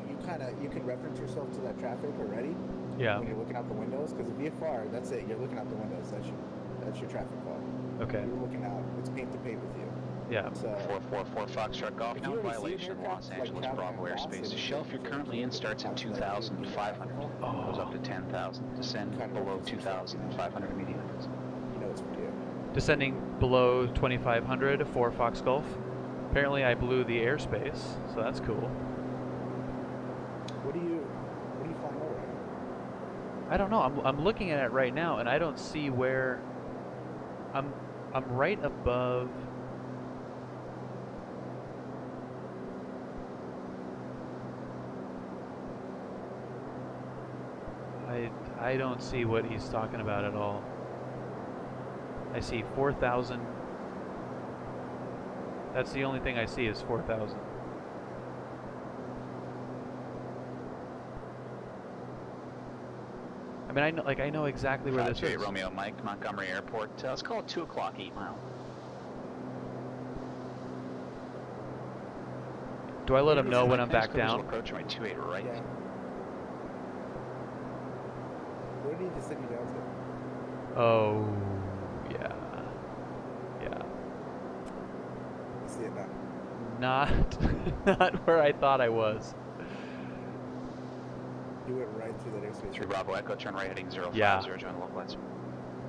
can reference yourself to that traffic already. Yeah. When you're looking out the windows, because if VFR, that's it. You're looking out the windows. That's your traffic fog. Okay. You're looking out. It's paint to paint with you. Yeah. So 444 Foxtrot Golf, if now you in already see violation an of Los aircraft, like, Angeles traveling Bravo across airspace. it, The shelf you're currently in starts at 2,500. Goes up to 10,000. Descend Kind of below reference yourself, 2,500 immediately. it's for you. Descending below 2,500 for Fox Golf. Apparently, I blew the airspace, so that's cool. What are you flying over? I don't know. I'm looking at it right now, and I don't see where. I'm right above. I don't see what he's talking about at all. I see 4,000. That's the only thing I see is 4,000. I mean, I know exactly where this is. Romeo Mike, Montgomery Airport. Let's call it 2 o'clock, 8 mile. Do I let him know when I'm back down? Approach my 28 right. Yeah. Where did he just send you down to? Oh, yeah. Yeah. I see it now. Not where I thought I was. You went right through that airspace. 3 Bravo Echo, turn right heading 050, Yeah. join local lights.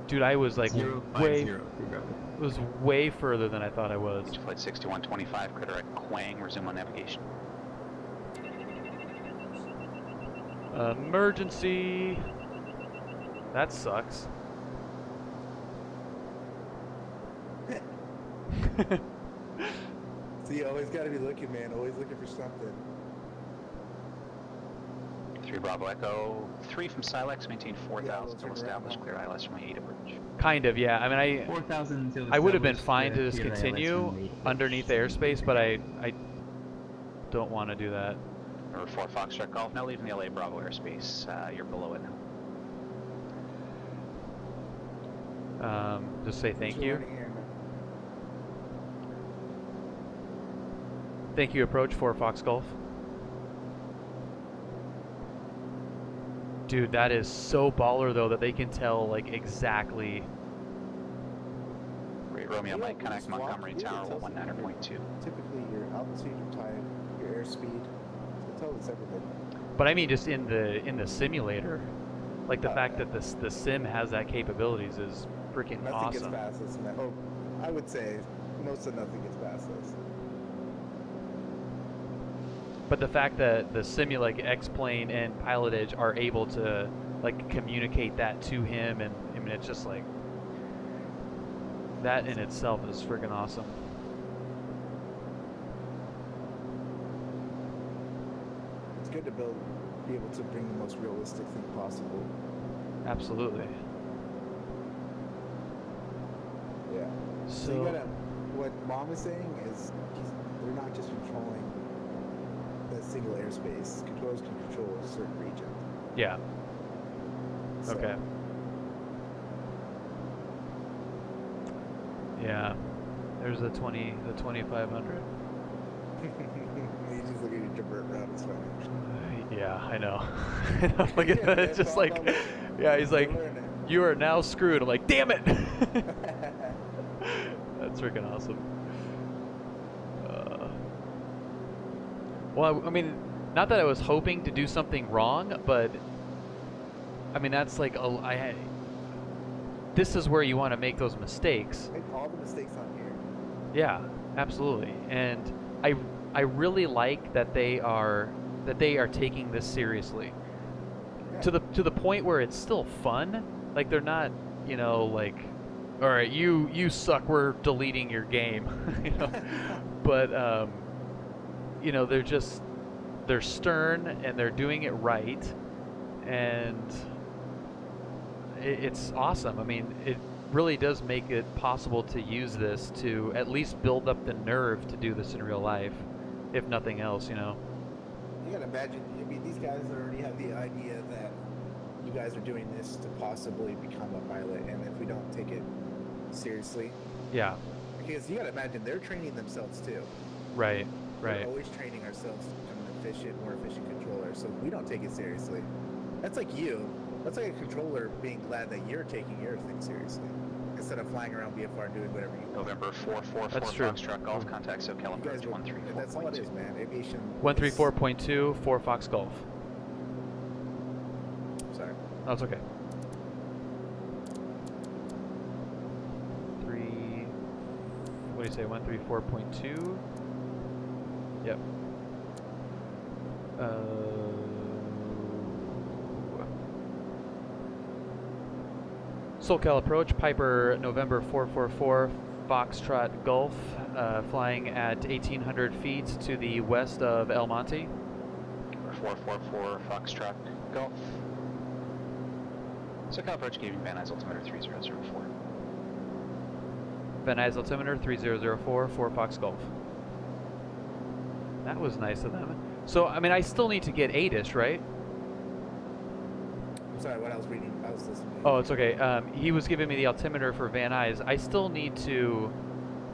Dude, I was like 050, way. Bravo. It was way further than I thought I was. Into flight 6125, clear direct Quang, resume on navigation. Emergency. That sucks. So you always got to be looking, man. Always looking for something. 3 Bravo Echo, 3 from Silex, maintain 4,000 Yeah, until we'll turn established, around. clear ILS from my 8 approach. Kind of, yeah. I mean, 4,000 until I would have been established, fine to just clear ILS continue from 8. underneath the airspace, but I don't want to do that. Number 4 Foxtrot Golf, now leaving the LA Bravo airspace. You're below it now. Just say thank What you. learning here, man? Thank you, approach for Fox Golf. Dude, that is so baller though that they can tell like exactly. Great Romeo You Mike, don't connect just walk, Montgomery you can Tower tell 119.2. Typically, your altitude, your time, your airspeed. It's totally everything. But I mean, just in the simulator, like the fact that the sim has that capabilities is freaking Nothing awesome. gets past this, man. Oh, I would say most of nothing gets past this. But the fact that the like X-Plane and PilotEdge are able to like communicate that to him, and I mean, it's just like that in itself is freaking awesome. It's good to be able to bring the most realistic thing possible. Absolutely. Yeah. So you gotta, what Mom is saying is they're not just controlling the single airspace. Controllers can control a certain region. yeah. So, Okay. Yeah. There's the 2500. You just look at your divert route. It's funny. Yeah, I know. Look at that. It's just like, yeah, he's like, you are now screwed. I'm like, damn it. That's freaking awesome. Well, I mean, not that I was hoping to do something wrong, but I mean, that's like, this is where you want to make those mistakes. Make all the mistakes on here. Yeah, absolutely. And I really like that they are taking this seriously. Yeah. To the point where it's still fun. Like they're not, you know, like, all right, you suck, we're deleting your game. You know? But you know, they're stern and they're doing it right. and it's awesome. I mean, it really does make it possible to use this to at least build up the nerve to do this in real life, if nothing else, you know. You gotta imagine, I mean, these guys already have the idea that you guys are doing this to possibly become a pilot, and if we don't take it seriously, yeah, because you gotta imagine they're training themselves too. Right. We're always training ourselves to become an more efficient controller. So if we don't take it seriously, that's like you. That's like a controller being glad that you're taking your thing seriously, instead of flying around VFR doing whatever you want. November 444 That's true. Foxtrot Golf, contact Socal Departure 134.2. That's all it is, man. Aviation. 134.2 4 Fox Golf. Sorry. That's okay. what do you say, 134.2? Yep. Socal approach, Piper November 444, Foxtrot Gulf, flying at 1,800 feet to the west of El Monte. 444 Foxtrot Gulf. Socal approach, giving Van Nuys altimeter 3004. Van Nuys altimeter 3004, 4 Fox Golf. That was nice of them. So, I mean, I still need to get ATIS, right? I'm sorry, what I was reading, I was listening. Oh, it's okay. He was giving me the altimeter for Van Nuys. I still need to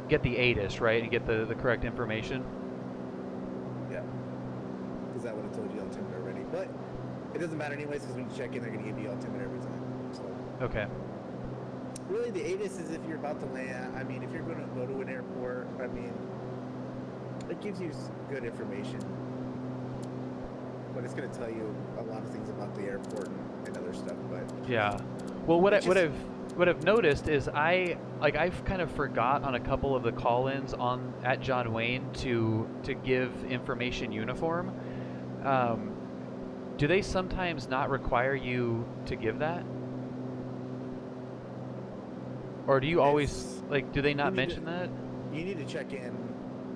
get the ATIS, right, and get the correct information. Yeah. Because that would have told you altimeter already. But it doesn't matter anyways, because when you check in, they're going to give you altimeter every time. So. Okay. Really, the ATIS is if you're about to land. I mean, if you're going to go to an airport, I mean, it gives you good information. But it's going to tell you a lot of things about the airport and other stuff. But yeah. Well, what I've noticed is I've kind of forgot on a couple of the call-ins at John Wayne to give information uniform. Do they sometimes not require you to give that? Or do you always, like, do they not mention that? You need to check in.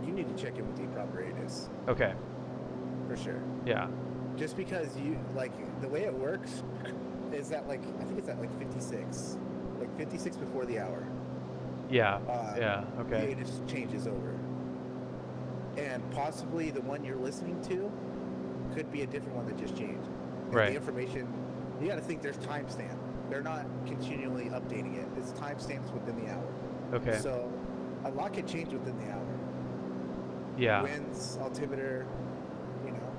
You need to check in with the proper ATIS. Okay. For sure. Yeah. Just because you, like, the way it works is that, like, I think it's at, like, 56. Like, 56 before the hour. Yeah. Yeah, okay. The ATIS changes over. And possibly the one you're listening to could be a different one that just changed. And right. The information, you got to think there's timestamp. They're not continually updating it. It's timestamps within the hour. Okay. So a lot can change within the hour. Yeah. Winds, altimeter, you know.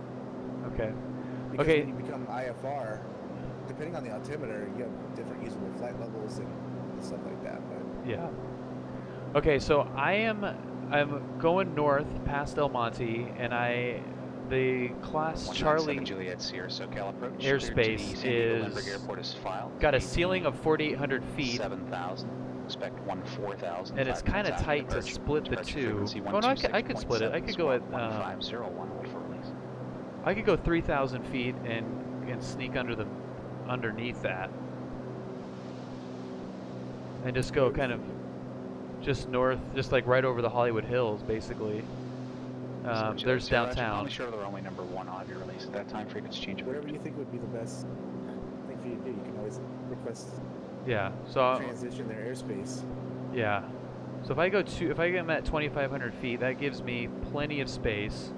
Okay. Because okay. when you become IFR, depending on the altimeter, you have different usable flight levels and stuff like that. But yeah. Okay, so I'm going north past El Monte, and the class Charlie Juliet Sierra Socal approach airspace is Airport is filed. Got a ceiling of 4,800 feet. 7,000. Expect 4,000. And it's kind of tight to split the two. Oh no, I could split it. I could go at 1501 for release. I could go 3,000 feet and sneak underneath that, and just go kind of just north, just like right over the Hollywood Hills, basically. There's downtown. I'm sure they're only number 1 on your release at that time. For you to change it. Whatever you think would be the best thing for you to do, you can always request. Yeah. So transition their airspace. Yeah. So if I get at 2,500 feet, that gives me plenty of space.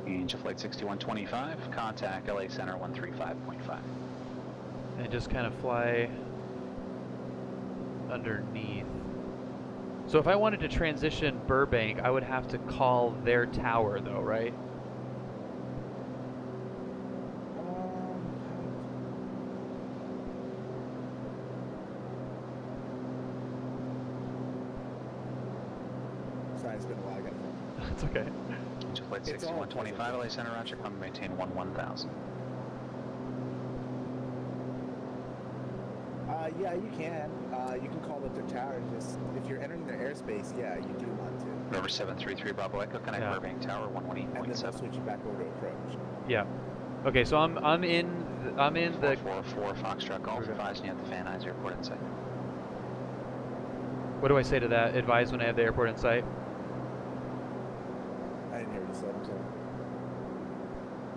Angel Flight 6125, contact LA Center 135.5. And just kind of fly underneath. So if I wanted to transition Burbank, I would have to call their tower though, right? Sorry, it's been a while. I got That's okay. Angel Flight 6125, LA Center, Roger, come maintain 1000. Yeah, you can. You can call up their tower and just, if you're entering their airspace, yeah, you do want to. November 733 Bravo Echo, connect Burbank Tower 118.7. And then they'll switch you back over to approach. Yeah. Okay, so I'm in the 444 Foxtrot Golf, advising you at the Van Nuys Airport in sight. What do I say to that? Advise when I have the airport in sight? I didn't hear what you said, I'm sorry.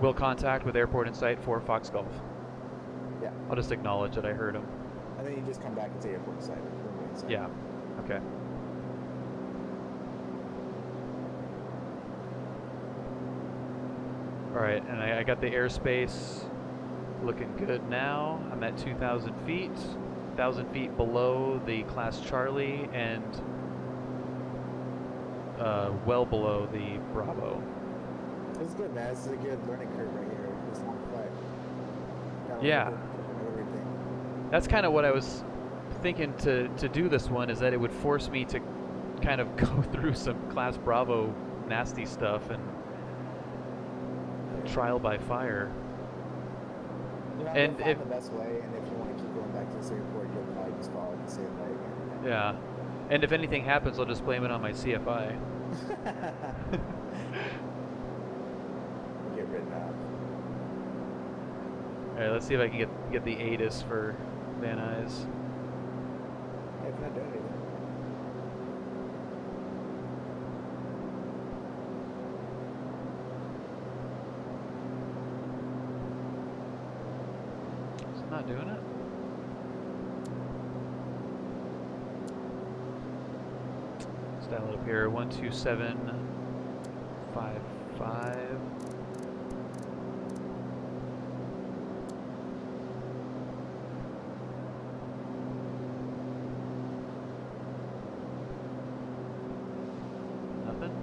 Will contact with airport in sight for Fox Golf. Yeah. I'll just acknowledge that I heard him. And then you just come back and say airport inside. Runway inside. Yeah. Okay. Alright, and I got the airspace looking good now. I'm at 2,000 feet. 1,000 feet below the Class Charlie and well below the Bravo. It's good, man. This is a good learning curve right here. It's not quite. Yeah. That's kind of what I was thinking to do this one, is that it would force me to kind of go through some Class Bravo nasty stuff and trial by fire. And if the best way, and if you want to keep going back to this airport, you'll probably just follow the same way again. Yeah. And if anything happens, I'll just blame it on my CFI. Get written out. Alright, let's see if I can get the ATIS for Van Nuys. Yeah, it's not doing anything. It's not doing it? Let's dial it up here. 12755. Nothing?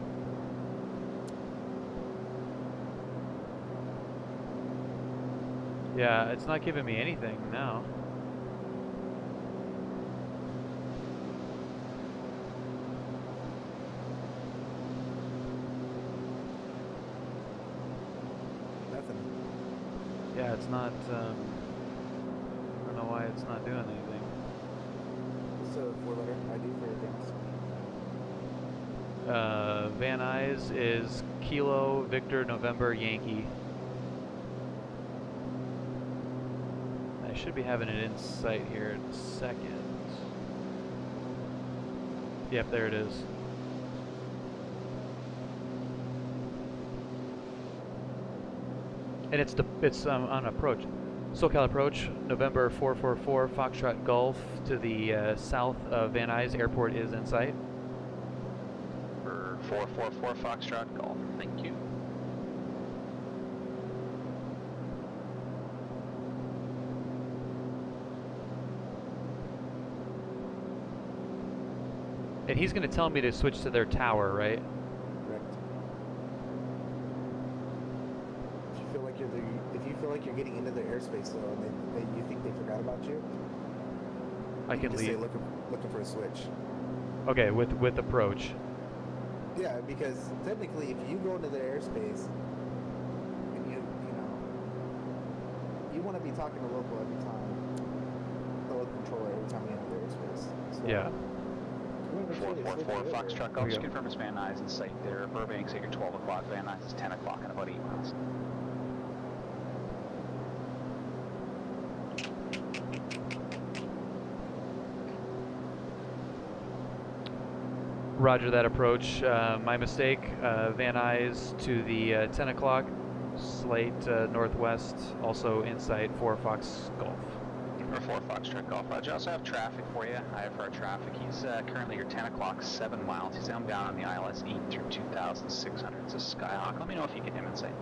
Yeah, it's not giving me anything now. Nothing. Yeah, it's not, I don't know why it's not doing anything. What's the 4-letter ID for your things? Van Nuys is Kilo Victor November Yankee. I should be having it in sight here in a second. Yep, there it is. And it's on approach. Socal approach, November 444 Foxtrot Golf to the south of Van Nuys. Airport is in sight. For 444 Foxtrot Golf. Thank you. And he's going to tell me to switch to their tower, right? Correct. If you feel like you're getting into their airspace though, and you think they forgot about you, I you can just leave. say looking for a switch. Okay, with approach. Yeah, because technically, if you go into their airspace, and you want to be talking to local every time, the local controller every time you enter their airspace. So, Yeah. 444 Foxtrot Golf. Just confirm it's Van Nuys in sight there. Burbank's at your 12 o'clock. Van Nuys is 10 o'clock in about 8 miles. Roger that approach. My mistake. Van Nuys to the 10 o'clock. Slate northwest, also in sight for Fox Golf. Or 4 Foxtrot Golf. Roger. I also have traffic for you. I have our traffic. He's currently your 10 o'clock, 7 miles. He's down on the ILS 8 through 2,600. It's a Skyhawk. Let me know if you get him in sight.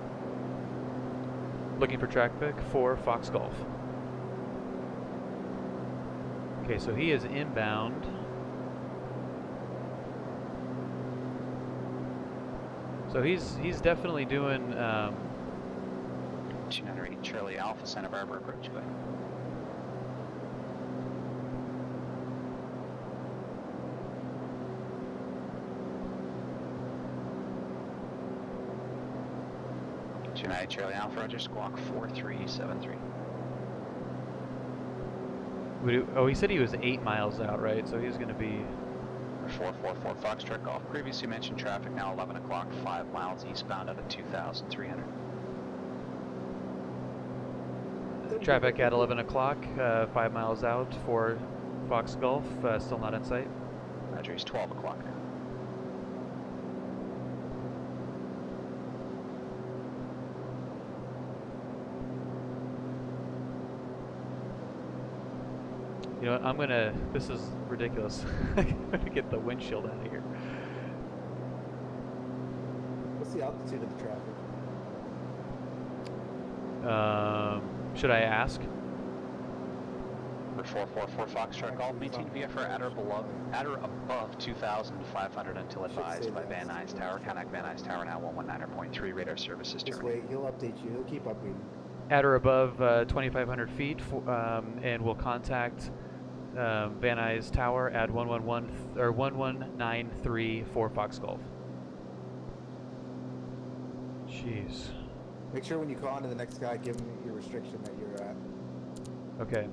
Looking for traffic for Fox Golf. Okay, so he is inbound. So he's definitely doing 298 Charlie Alpha, Santa Barbara approach. Go ahead. United Charlie Alpha, Roger, squawk 4373. Oh, he said he was 8 miles out, right? So he's going to be 444 Foxtrot Golf. Previously mentioned traffic now 11 o'clock, 5 miles eastbound out of 2,300. traffic at 11 o'clock, 5 miles out for Fox Golf, still not in sight. Roger, he's 12 o'clock now. You know what? I'm gonna. This is ridiculous. I'm gonna get the windshield out of here. What's the altitude of the traffic? Should I ask? For 444 Foxtrot Golf, maintain VFR at or above 2,500 until advised by Van Nuys Tower. Contact Van Nuys Tower now 119.3 radar services Just terminated. wait, he'll update you. He'll keep updating. At or above 2,500 feet, and we'll contact Van Nuys Tower at 119.3 for Fox Golf. Jeez. Make sure when you call into the next guy, give him your restriction that you're at. Okay.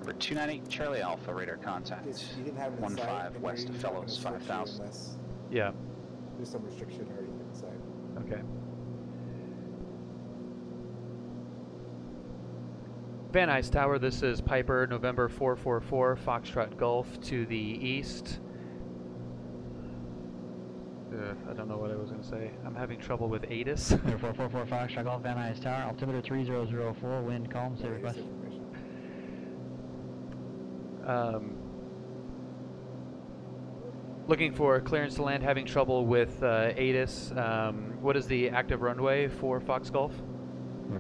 For 298 Charlie Alpha, radar contact. You didn't have it in 15 sight, west of Fellows 5000. Unless Yeah. there's some restriction already inside. Okay. Van Nuys Tower, this is Piper, November 444, Foxtrot Golf to the east. I don't know what I was going to say. I'm having trouble with ATIS. 444 Foxtrot Golf, Van Nuys Tower, altimeter 3004, wind calm, say request. Looking for clearance to land, having trouble with ATIS. What is the active runway for Fox Golf?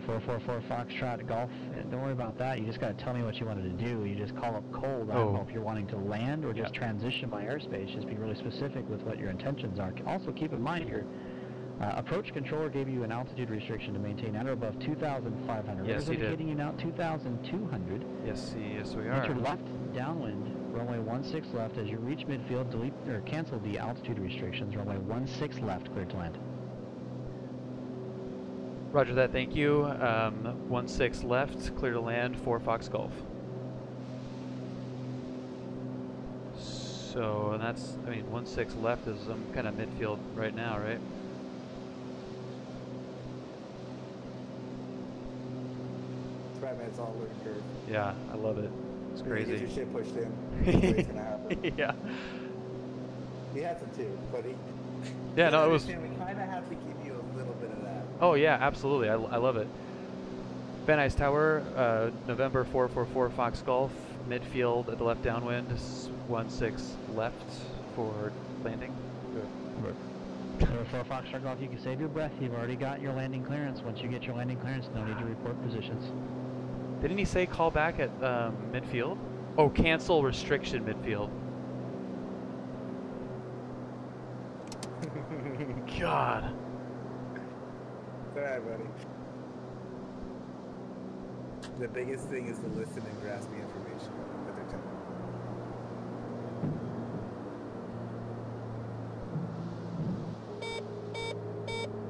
444 Foxtrot Golf. Don't worry about that. You just got to tell me what you wanted to do. You just call up cold. I don't know if you're wanting to land or just transition by airspace. Just be really specific with what your intentions are. Also, keep in mind your approach controller gave you an altitude restriction to maintain at or above 2,500. Yes, he did. Indicating you now 2,200. Yes, we are. Enter left downwind, runway 16 left. As you reach midfield, delete or cancel the altitude restrictions. Runway 16 left, cleared to land. Roger that, thank you. 16 left, clear to land for Fox Golf. So that's, I mean, 16 left is kind of midfield right now, right? That's right, man. It's all learning curve. Yeah, I love it. It's crazy. Get your shit pushed in. That's the way it's gonna happen. Yeah. He had some too, but he. Yeah, no, it was. We kind of have to give you a little bit of that. Oh yeah, absolutely. I love it. Van Nuys Tower, November 444 Fox Golf, midfield at the left downwind, 16 left for landing. For Foxtrot Golf, you can save your breath. You've already got your landing clearance. Once you get your landing clearance, no need to report positions. Didn't he say call back at midfield? Oh, cancel restriction midfield. God. Alright, buddy. The biggest thing is to listen and grasp the information that they're telling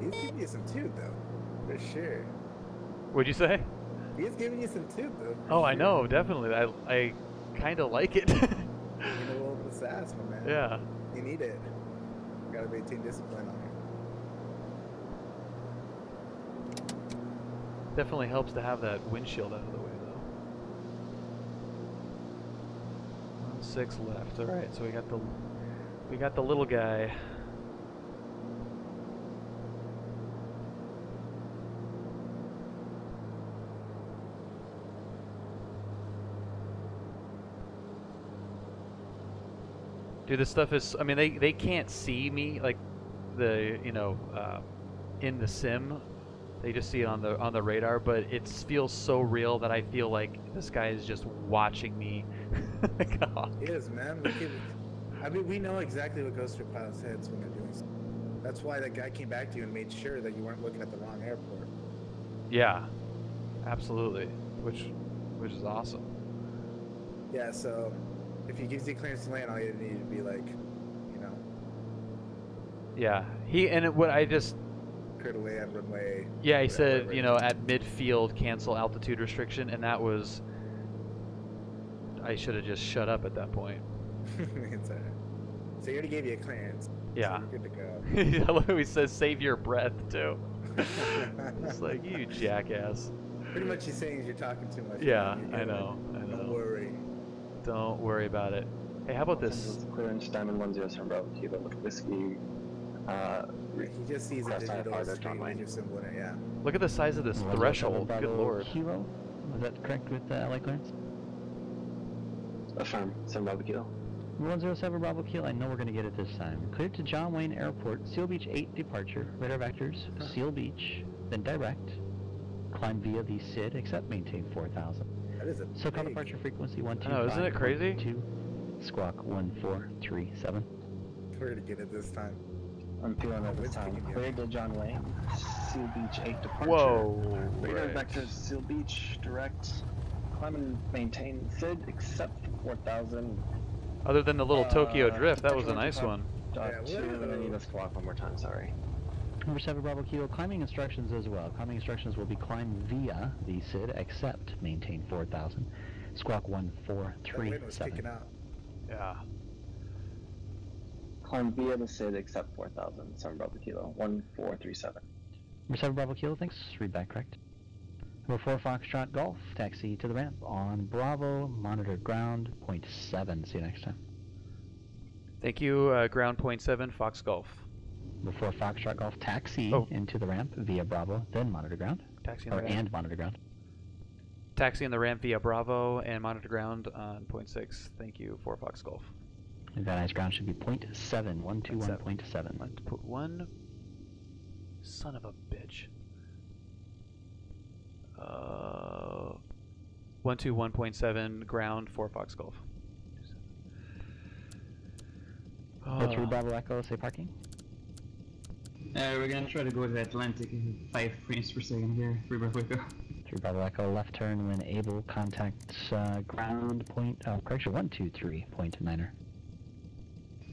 you. He's giving you some toot, though. For sure. What'd you say? He's giving you some toot, though. Oh, I know, definitely. I kind of like it. You know, a little bit of sass, my man. Yeah. You need it. You gotta maintain discipline on it. Definitely helps to have that windshield out of the way, though. 16 left. All right, so we got the little guy. Dude, this stuff is. I mean, they can't see me like in the sim. They just see it on the radar, but it feels so real that I feel like this guy is just watching me. It is, man. I mean, we know exactly what goes through pilots' heads when they're doing something. That's why that guy came back to you and made sure that you weren't looking at the wrong airport. Yeah, absolutely. Which is awesome. Yeah. So, if he gives you clearance to land, all you need to be like, Yeah. clear to land, runway. Yeah, he said, at midfield, cancel altitude restriction, and that was. I should have just shut up at that point. It's all right. So he already gave you a clearance. Yeah. So you're good to go. I love how he says save your breath too. It's like, you jackass. Pretty much he's saying you're talking too much. Yeah, I know. Don't worry. Don't worry about it. Hey, how about this? Clearance, Diamond 10 Bravo Kilo with whiskey. He just sees a digital street major symbol in it, yeah. Look at the size of this threshold. Good lord. Kilo? Was that correct with LA clearance? Affirm. 7 Bravo Kilo. 107 Bravo Kilo, I know we're going to get it this time. Cleared to John Wayne Airport, Seal Beach 8 departure, radar vectors, Seal Beach, then direct. Climb via the SID, except maintain 4,000. That is a Socal big... Departure frequency 125. Oh, isn't it crazy? 2, squawk 1437. We're gonna get it this time. I'm feeling it this It's time. picking you. Cleared to John Wayne. Seal Beach 8 departure. Whoa. Radar Right. vectors, Seal Beach, direct. Climb and maintain SID, except 4,000. Other than the little Tokyo drift, that was a departure nice one. Dot Yeah, 2, whoa. and I need a squawk one more time, sorry. Number 7 Bravo Kilo, climbing instructions as well. Climbing instructions will be climb via the SID, except maintain 4,000. Squawk That wind was 1437. kicking out. Yeah. Climb via the SID except 4,000. 7 Bravo Kilo. 1437. Number 7 Bravo Kilo, thanks. Read back correct. Number 4 Foxtrot Golf, taxi to the ramp on Bravo, monitor ground, point 7. See you next time. Thank you, ground point 7, Fox Golf. Number 4 Foxtrot Golf, taxi Oh. into the ramp via Bravo, then monitor ground. Taxi on Or the ramp. and monitor ground. Taxi on the ramp via Bravo and monitor ground on point 6. Thank you, 4 Fox Golf. And Van Nuys ground should be point 7, 121.7. Let's put one. Son of a bitch. 121.7 ground, 4 Fox Golf. 3 Bravo Echo, say parking. We're gonna try to go to Atlantic in 5 frames per second here. 3 Bravo Echo. 3 Bravo Echo, left turn when able, contact ground point, correction, 123.9er.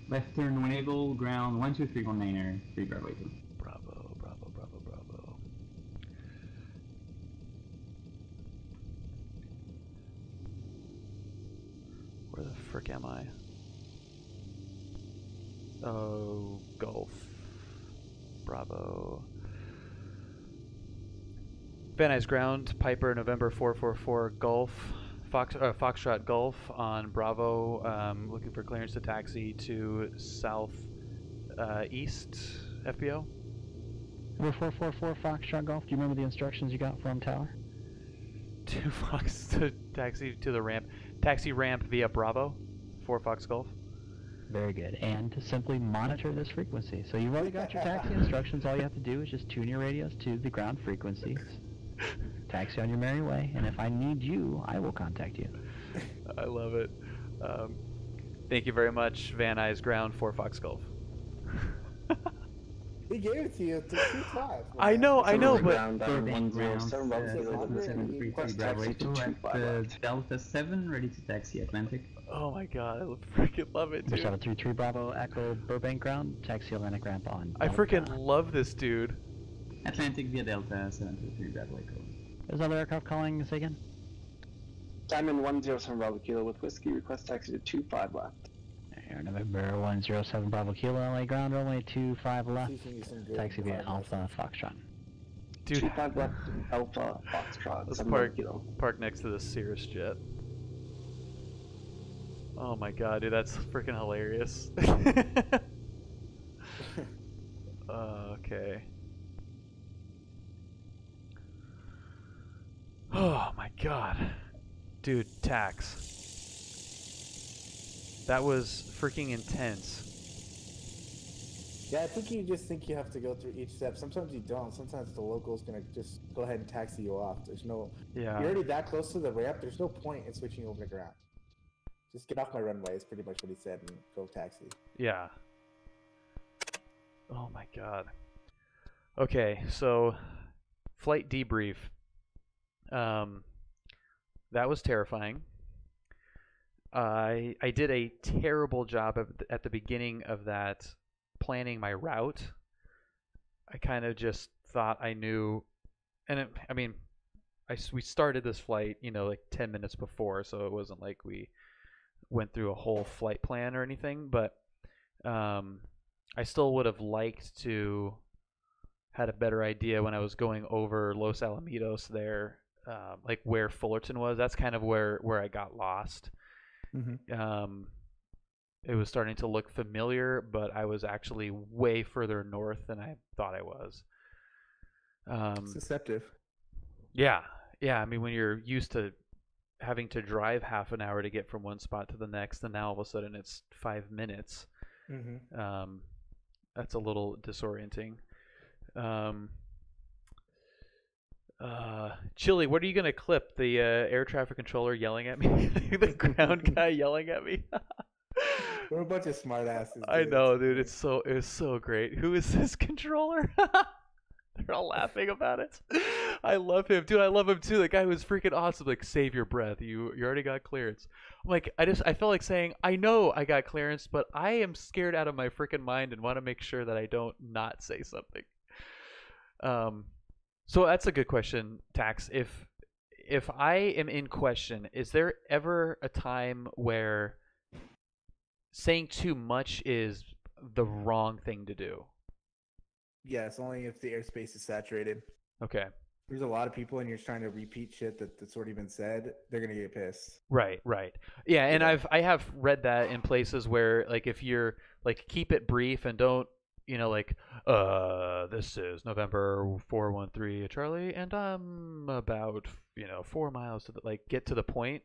Left turn when able, ground 12319er. 3 Bravo Echo. Bravo, Bravo, Bravo, Bravo. Where the frick am I? Oh, Golf. Bravo. Van Nuys ground, Piper, November 444, Golf. Foxtrot Golf on Bravo, looking for clearance to taxi to south east FBO. Number 444 Foxtrot Golf, do you remember the instructions you got from Tower? 2 Fox to taxi to the ramp. Taxi ramp via Bravo, 4 Fox Golf. Very good. And to simply monitor this frequency. So you've already got your taxi instructions. All you have to do is just tune your radios to the ground frequencies. Taxi on your merry way. And if I need you, I will contact you. I love it. Thank you very much, Van Nuys ground, 4 Fox Golf. He gave it to you 2 times. I know, but Ground, Ground, 107 Bravo Kilo. 7733 Bravo Echo at Delta 7, ready to taxi Atlantic. oh my god, I freaking love it, Number dude. 733 Bravo Echo Burbank ground, taxi Atlantic ramp on. I freaking Delta. love this dude. Atlantic via Delta 723 Bravo Echo. There's another aircraft calling, say again? Diamond 107 Bravo Kilo with whiskey. Request taxi to 25 left. Air November 107 Bravo Kilo, LA ground, runway 25 left. Taxi via Alpha Foxtrot. Dude, 25 left, Alpha Foxtrot. let's 7 Bravo park, Kilo. park next to the Cirrus jet. Oh my god, dude, that's freaking hilarious. Okay. Oh my god. Dude, tax. That was freaking intense. Yeah, I think you just think you have to go through each step. Sometimes you don't. Sometimes the local's gonna just go ahead and taxi you off. There's no. Yeah. You're already that close to the ramp. There's no point in switching over to ground. Just get off my runway. Is pretty much what he said, and go taxi. Yeah. Oh my god. Okay, so flight debrief. That was terrifying. I did a terrible job at the beginning of that planning my route. I kind of just thought I knew, and we started this flight, like 10 minutes before, so it wasn't like we went through a whole flight plan or anything, but I still would have liked to had a better idea when I was going over Los Alamitos there, like where Fullerton was. That's kind of where I got lost. Mm-hmm. It was starting to look familiar, but I was actually way further north than I thought I was. It's deceptive. Yeah. I mean, when you're used to having to drive half an hour to get from one spot to the next, and now all of a sudden it's 5 minutes. That's a little disorienting. Chili, what are you gonna clip? The air traffic controller yelling at me, the ground guy yelling at me. We're a bunch of smartasses. I know, dude. It's so great. Who is this controller? They're all laughing about it. I love him, dude. I love him too. The guy was freaking awesome. Like, save your breath. You already got clearance. I'm like, I felt like saying, I know I got clearance, but I am scared out of my freaking mind and want to make sure that I don't not say something. So that's a good question, Tax. If I am in question, is there ever a time where saying too much is the wrong thing to do? Yes, only if the airspace is saturated. Okay. There's a lot of people, and you're trying to repeat shit that's already been said. They're gonna get pissed. Right. Yeah, and I have read that in places where, like, if you're like, keep it brief and don't, like, this is November 413 Charlie, and I'm about 4 miles to like get to the point.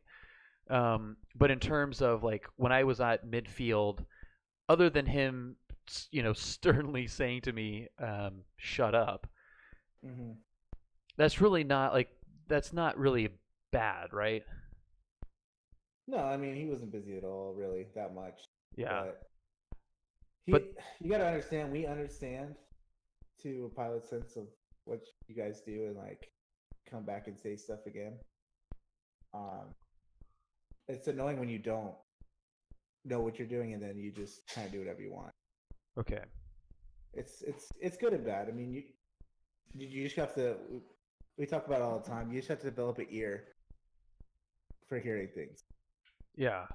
But in terms of like when I was at midfield, other than him, sternly saying to me, shut up. That's really not like, that's not really bad, right? No, I mean, he wasn't busy at all, really, that much. Yeah. But you got to understand, we understand to a pilot's sense of what you guys do and like come back and say stuff again. It's annoying when you don't know what you're doing and then you just kind of do whatever you want. Okay. It's good and bad. I mean, you just have to. We talk about it all the time. You just have to develop an ear for hearing things. Yeah.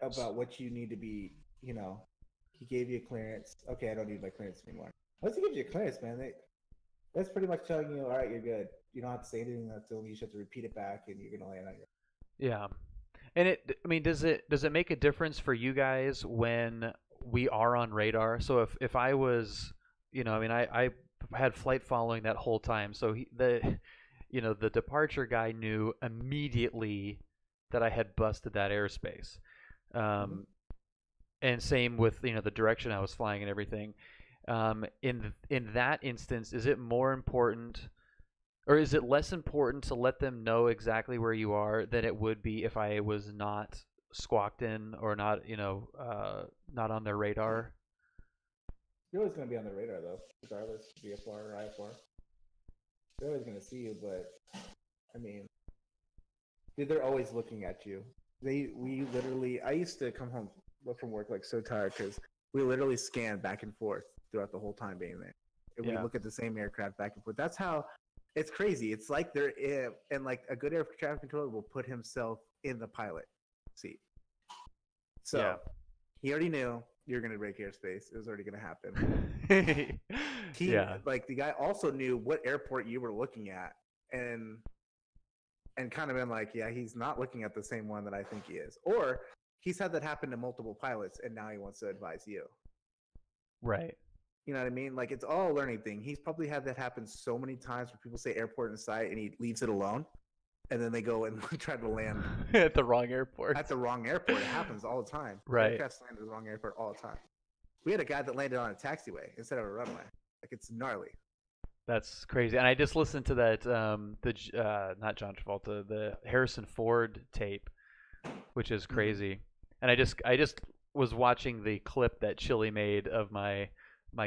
About what you need to be. He gave you a clearance. Okay, I don't need my clearance anymore. Once he gives you a clearance, man, that's pretty much telling you, all right, you're good. You don't have to say anything until you just have to repeat it back, and you're gonna land on your. Yeah. And does it make a difference for you guys when we are on radar? So if I was, I had flight following that whole time. So the departure guy knew immediately that I had busted that airspace. And same with, the direction I was flying and everything. In that instance, is it more important, or is it less important to let them know exactly where you are than it would be if I was not squawked in or not, not on their radar? You're always going to be on the radar, though, regardless, VFR or IFR. They're always going to see you, but, I mean, dude, they're always looking at you. I used to come home from work like so tired because we literally scanned back and forth throughout the whole time being there. And we look at the same aircraft back and forth. That's how, it's crazy. It's like and like a good air traffic controller will put himself in the pilot seat. So he already knew you were going to break airspace. It was already going to happen. Like the guy also knew what airport you were looking at and kind of been like, yeah, he's not looking at the same one that I think he is. Or he's had that happen to multiple pilots and now he wants to advise you. Right. You know what I mean? Like, it's all a learning thing. He's probably had that happen so many times where people say airport in sight and he leaves it alone. And then they go and try to land at the wrong airport. At the wrong airport. It happens all the time. Right. Aircrafts land at the wrong airport all the time. We had a guy that landed on a taxiway instead of a runway. Like, it's gnarly. That's crazy. And I just listened to that, not John Travolta, the Harrison Ford tape, which is crazy. And I just was watching the clip that Chili made of my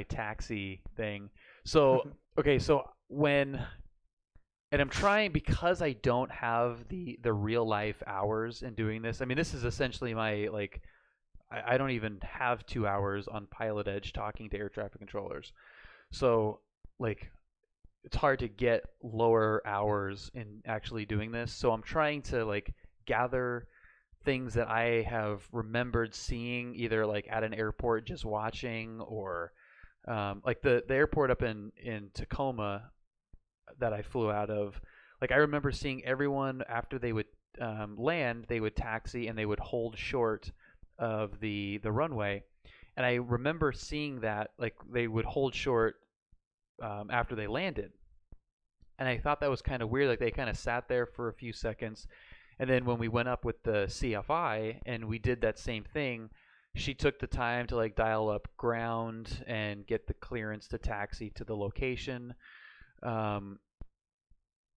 taxi thing. So, okay, so and I'm trying, because I don't have the real life hours in doing this. I mean, this is essentially my, like, I don't even have 2 hours on PilotEdge talking to air traffic controllers. So, like, it's hard to get lower hours in actually doing this. So I'm trying to, like, gather things that I have remembered seeing either, like, at an airport just watching, or like the airport up in Tacoma that I flew out of. Like, I remember seeing everyone after they would land, they would taxi and they would hold short of the runway. And I remember seeing that, like, they would hold short after they landed. And I thought that was kind of weird. Like, they kind of sat there for a few seconds. And then when we went up with the CFI and we did that same thing, she took the time to like dial up ground and get the clearance to taxi to the location.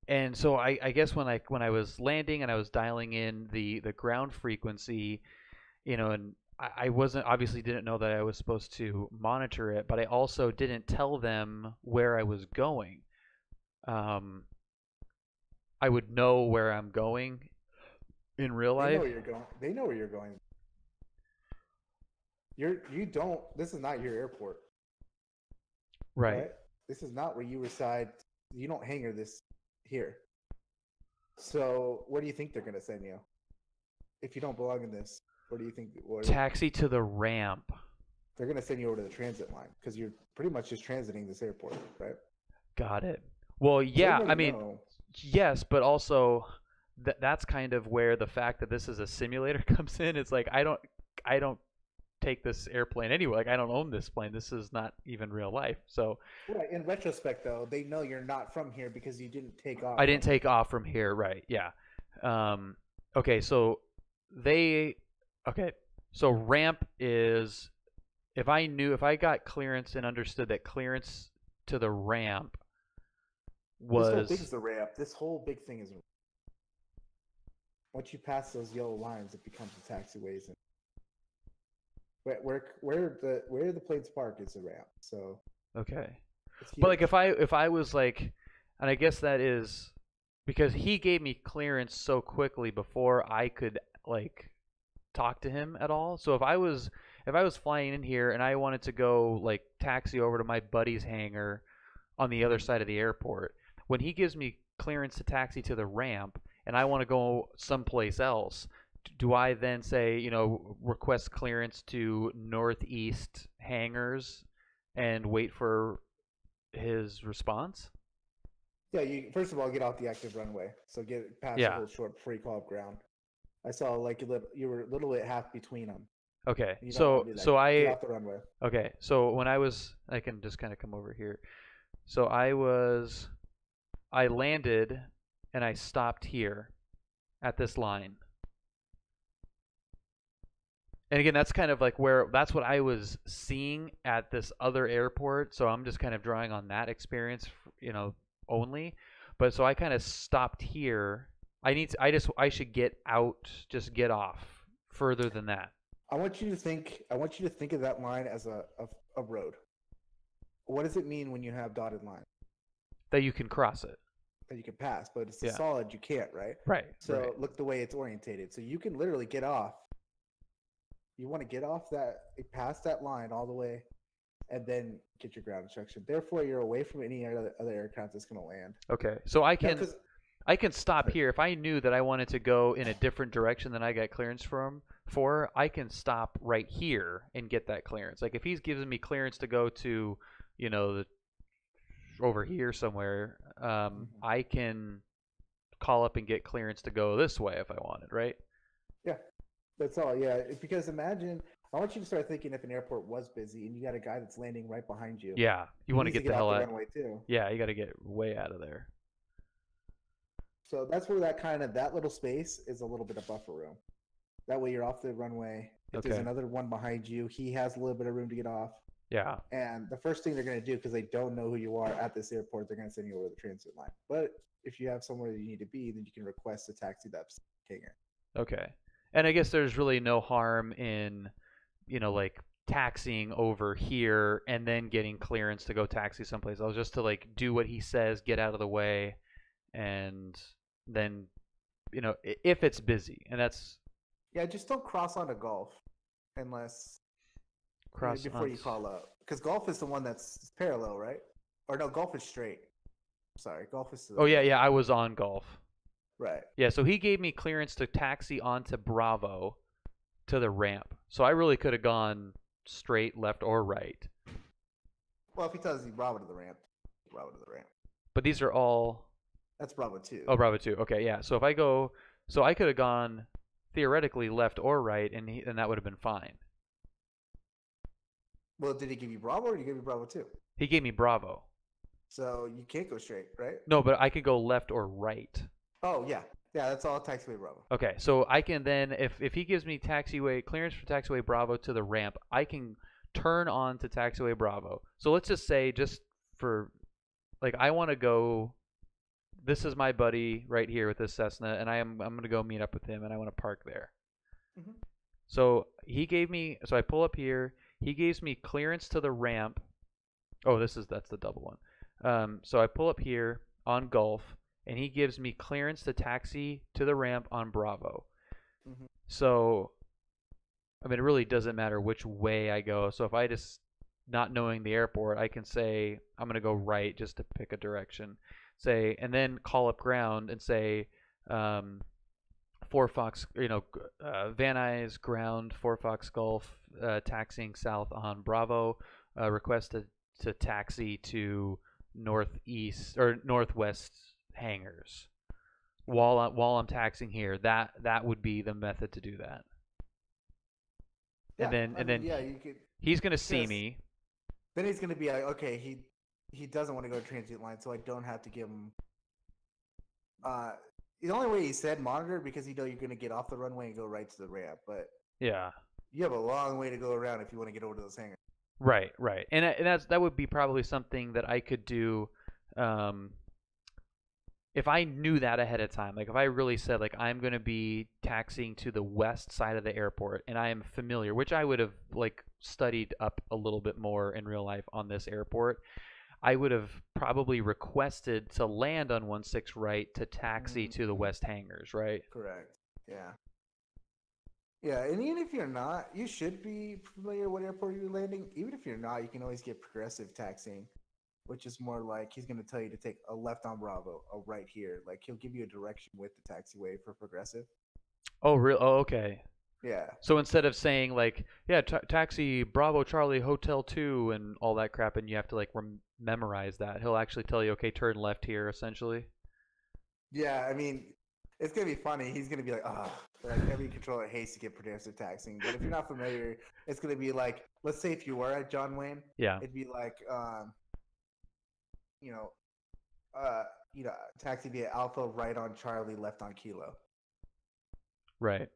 And so I guess when I was landing and I was dialing in the ground frequency, and I wasn't, obviously didn't know that I was supposed to monitor it, but I also didn't tell them where I was going. I would know where I'm going in real life. They know where you're going. They know where you're going. You don't. This is not your airport. Right. This is not where you reside. You don't hangar this here. So where do you think they're going to send you? If you don't belong in this, where do you think? Taxi to the ramp. They're going to send you over to the transit line because you're pretty much just transiting this airport, right? Got it. Well, yeah, So I mean, yes, but also that's kind of where the fact that this is a simulator comes in. It's like I don't take this airplane anyway. Like I don't own this plane. This is not even real life. So right. In retrospect, though, they know you're not from here because you didn't take off. I didn't take off from here. Right. Yeah. Okay. So So ramp is if I got clearance and understood that clearance to the ramp was. This whole thing is the ramp. This whole big thing is. Once you pass those yellow lines, it becomes the taxiways. And where the planes park is the ramp. So okay, but like if I was like, and I guess that is because he gave me clearance so quickly before I could like talk to him at all. So if I was flying in here and I wanted to go like taxi over to my buddy's hangar on the other side of the airport, when he gives me clearance to taxi to the ramp and I want to go someplace else, do I then say, request clearance to northeast hangars and wait for his response? Yeah, you first of all get off the active runway, so get past the whole short before you call up ground. I saw like you were a little bit half between them. Okay, so get off the runway. Okay, so when I can just kind of come over here. So I landed and I stopped here at this line. And again, that's kind of like that's what I was seeing at this other airport. So I'm just kind of drawing on that experience, only. But so I kind of stopped here. I should get out, just get off further than that. I want you to think of that line as a road. What does it mean when you have dotted lines? That you can cross it. That you can pass, but it's a solid you can't, right? Right. So look the way it's orientated. So you can literally get off. You want to get off past that line all the way, and then get your ground instruction. Therefore, you're away from any other aircraft that's going to land. Okay, so I can stop here if I knew that I wanted to go in a different direction than I got clearance for. I can stop right here and get that clearance. Like if he's giving me clearance to go to, over here somewhere, I can call up and get clearance to go this way if I wanted, right? Yeah. That's all, yeah. Because imagine, I want you to start thinking if an airport was busy and you got a guy that's landing right behind you. Yeah, you want to get the hell out. Runway too. Yeah, you got to get way out of there. So that's where that little space is a little bit of buffer room. That way you're off the runway. If there's another one behind you, he has a little bit of room to get off. Yeah. And the first thing they're going to do, because they don't know who you are at this airport, they're going to send you over the transit line. But if you have somewhere that you need to be, then you can request a taxi that's hangar. Okay. And I guess there's really no harm in, like taxiing over here and then getting clearance to go taxi someplace else, just to like do what he says, get out of the way, and then, if it's busy. And that's... Yeah, just don't cross onto Golf unless... before you call up. Because Golf is the one that's parallel, right? Or no, Golf is straight. Sorry, Golf is... Oh, yeah, I was on Golf. Right. Yeah, so he gave me clearance to taxi onto Bravo to the ramp. So I really could have gone straight, left, or right. Well, if he tells you Bravo to the ramp, Bravo to the ramp. But these are all... That's Bravo 2. Oh, Bravo 2. Okay, yeah. So if I go... So I could have gone theoretically left or right, and that would have been fine. Well, did he give you Bravo or did he give you Bravo 2? He gave me Bravo. So you can't go straight, right? No, but I could go left or right. Oh, yeah. Yeah, that's all taxiway Bravo. Okay, so I can then, if he gives me taxiway clearance for taxiway Bravo to the ramp, I can turn on to taxiway Bravo. So let's just say, just for, like, I want to go. This is my buddy right here with this Cessna, and I'm gonna go meet up with him, and I want to park there. Mm-hmm. So so I pull up here. He gives me clearance to the ramp. Oh, that's the double one. So I pull up here on Gulf, and he gives me clearance to taxi to the ramp on Bravo. Mm-hmm. So, I mean, it really doesn't matter which way I go. So if I just, not knowing the airport, I can say I'm gonna go right just to pick a direction. Say, and then call up ground and say, 4 Fox, Van Nuys ground, 4 Fox Golf, taxiing south on Bravo, request to taxi to northeast or northwest hangars. While I'm taxiing here, that would be the method to do that. Yeah, and then yeah, you could. He's gonna see me. Then he's gonna be like, okay, he doesn't want to go to transient line, so I don't have to give him. The only way he said monitor because you know you're gonna get off the runway and go right to the ramp, but yeah, you have a long way to go around if you want to get over to those hangars. Right, and that would be probably something that I could do, if I knew that ahead of time. Like if I really said like I'm gonna be taxiing to the west side of the airport, and I am familiar, which I would have like studied up a little bit more in real life on this airport. I would have probably requested to land on 16 right to taxi to the west hangars, right? Correct. Yeah. Yeah, and even if you're not, you should be familiar what airport you're landing. Even if you're not, you can always get progressive taxiing, which is more like he's going to tell you to take a left on Bravo, a right here. Like he'll give you a direction with the taxiway for progressive. Oh, real? Oh, okay. Yeah. So instead of saying like, yeah, taxi Bravo Charlie Hotel 2 and all that crap, and you have to like memorize that, he'll actually tell you, okay, turn left here, essentially. Yeah, I mean, it's gonna be funny. He's gonna be like, like every controller hates to get progressive taxing. But if you're not familiar, it's gonna be like, let's say if you were at John Wayne, yeah, it'd be like, taxi via Alpha, right on Charlie, left on Kilo. Right.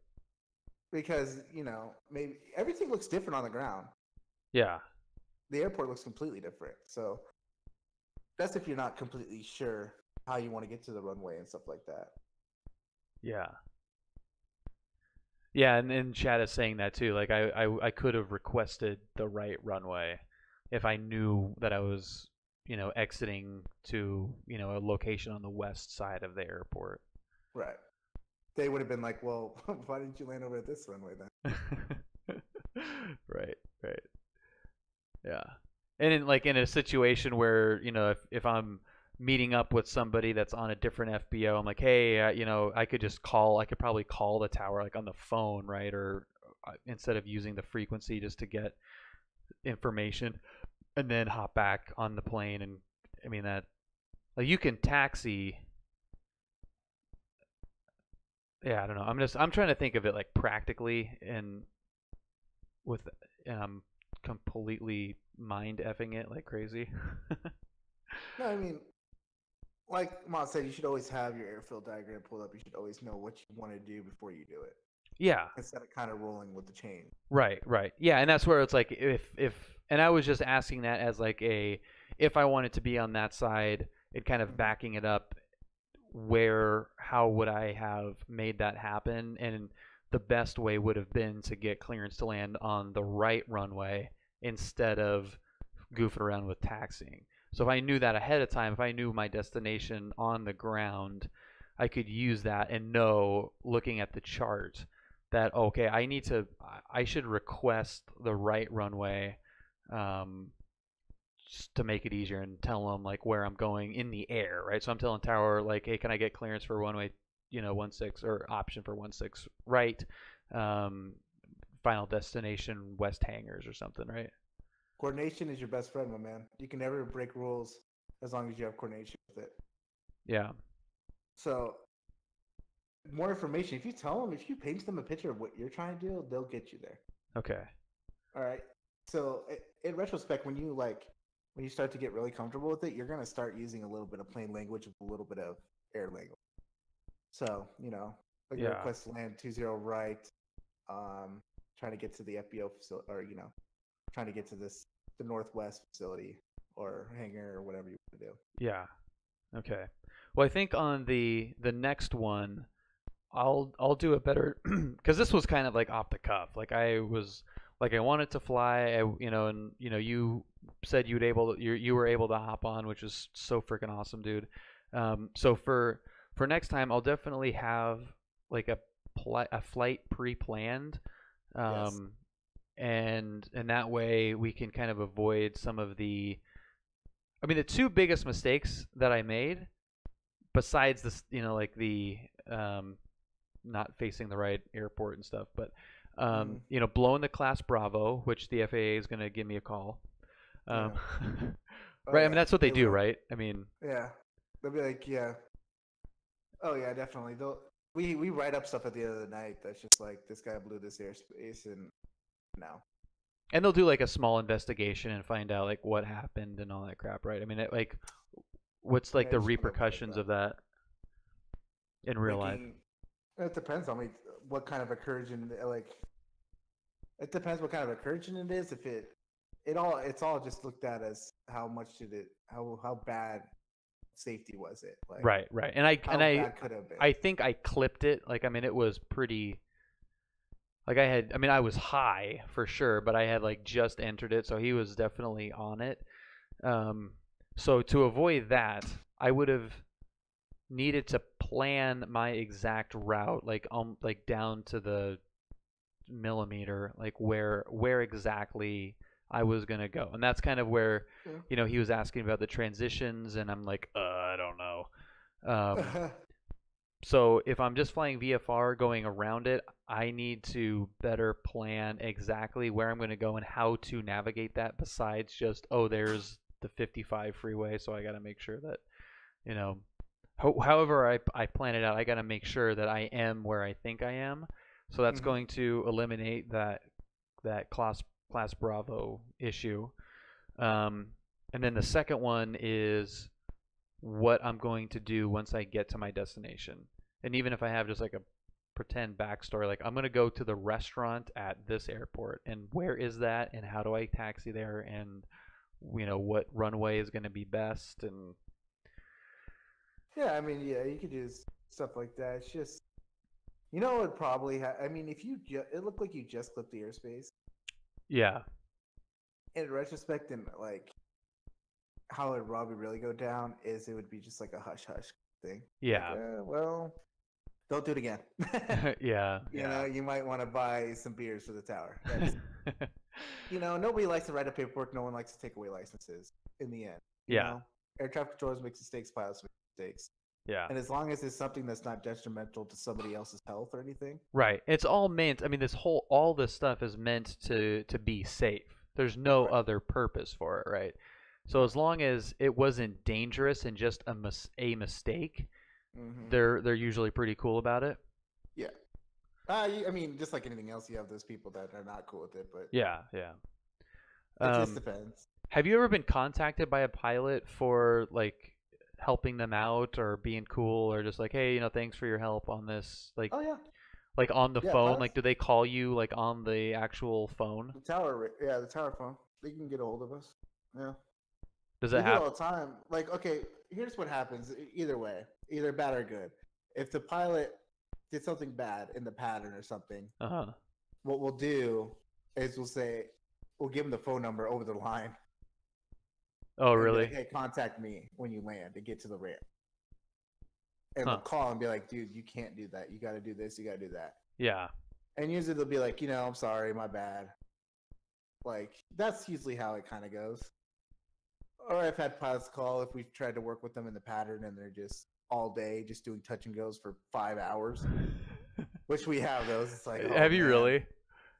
Because, maybe everything looks different on the ground. Yeah. The airport looks completely different. So that's if you're not completely sure how you want to get to the runway and stuff like that. Yeah. Yeah, and Chad is saying that too. Like I could have requested the right runway if I knew that I was, exiting to, a location on the west side of the airport. Right. They would have been like, well, why didn't you land over at this runway then? Right. Yeah. And in a situation where, if I'm meeting up with somebody that's on a different FBO, I'm like, hey, I could probably call the tower like on the phone, right? Or instead of using the frequency just to get information and then hop back on the plane. And I mean that, like, you can taxi. Yeah, I don't know. I'm trying to think of it like practically and I'm completely mind effing it like crazy. No, I mean, like Mont said, you should always have your airfield diagram pulled up. You should always know what you want to do before you do it. Yeah. Instead of kind of rolling with the chain. Right. Yeah, and that's where it's like and I was just asking that as like if I wanted to be on that side, it kind of backing it up, how would I have made that happen? And the best way would have been to get clearance to land on the right runway instead of goofing around with taxiing. So if I knew that ahead of time, if I knew my destination on the ground, I could use that and know, looking at the chart, that okay, I should request the right runway, just to make it easier, and tell them like where I'm going in the air, right? So I'm telling tower like, hey, can I get clearance for runway, 16, or option for 16 right, final destination west hangars or something, right? Coordination is your best friend, my man. You can never break rules as long as you have coordination with it. Yeah. So, more information. If you paint them a picture of what you're trying to do, they'll get you there. Okay. All right. So, in retrospect, when you start to get really comfortable with it, you're gonna start using a little bit of plain language with a little bit of air language. So, like Yeah. request to land 20 right, trying to get to the FBO facility, or, trying to get to the Northwest facility or hangar or whatever you want to do. Yeah. Okay. Well, I think on the next one, I'll do it better because this was kind of like off the cuff. Like I wanted to fly, and you said you were able to hop on, which is so freaking awesome, dude. So for next time, I'll definitely have like a flight pre-planned, Yes. and that way we can kind of avoid some of the. I mean, the two biggest mistakes that I made, besides this, like the not facing the right airport and stuff, but blowing the class Bravo, which the FAA is going to give me a call. Yeah. Oh, right? I yeah, mean, that's what they do, will. right? I mean, Yeah, they'll be like, yeah. Oh yeah, definitely. We write up stuff at the end of the night that's just like, this guy blew this airspace, and no. and they'll do like a small investigation and find out like what happened and all that crap, right? I mean, what's like Yeah, the just wanna avoid repercussions that. of that in real life? It depends on what kind of incursion, like. It depends what kind of incursion it is. If it's all just looked at as how bad safety was it? Like, Right. And how bad could it have been? I think I clipped it. Like, I mean, it was pretty. Like I was high for sure, but I had like just entered it, so he was definitely on it. So to avoid that, I would have needed to plan my exact route, like down to the millimeter, like where exactly I was gonna go, and that's kind of where he was asking about the transitions, and I'm like, I don't know. So if I'm just flying VFR going around it, I need to better plan exactly where I'm going to go and how to navigate that, besides just, there's the 55 freeway, so I got to make sure that, however I plan it out, I got to make sure that I am where I think I am. So that's going to eliminate that class Bravo issue. And then the second one is what I'm going to do once I get to my destination. And even if I have just like a pretend backstory, like I'm going to go to the restaurant at this airport, and where is that, and how do I taxi there, and what runway is going to be best. And yeah, I mean, yeah, you could do stuff like that. It's just, it would probably I mean, if it looked like you just clipped the airspace. Yeah. In retrospect, and like how it would probably really go down is it would be just like a hush thing. Yeah. Like, well, don't do it again. Yeah. You might want to buy some beers for the tower. Nobody likes to write up paperwork. No one likes to take away licenses in the end. Air traffic controllers make mistakes, pilots make mistakes. Yeah. And as long as it's something that's not detrimental to somebody else's health or anything. Right. It's all meant, I mean, all this stuff is meant to be safe. There's no other purpose for it, right? So as long as it wasn't dangerous and just a mistake, they're usually pretty cool about it. Yeah. I mean, just like anything else, you have those people that are not cool with it, but yeah. It just depends. Have you ever been contacted by a pilot for like helping them out or being cool, or just like, hey, thanks for your help on this, like, oh yeah, like on the phone, pilots? like do they call you like on the actual phone? The tower phone. They can get a hold of us. Yeah. Does it happen happen all the time? Like, okay, here's what happens. Either way, either bad or good. If the pilot did something bad in the pattern or something, what we'll do is we'll give them the phone number over the line. Oh, really? Like, hey, contact me when you land to get to the ramp. And they'll call and be like, dude, you can't do that. You got to do this. You got to do that. Yeah. And usually they'll be like, I'm sorry, my bad. Like, that's usually how it kind of goes. Or I've had pilots call if we've tried to work with them in the pattern and they're just all day just doing touch and goes for 5 hours. Which we have those. It's like, have you really?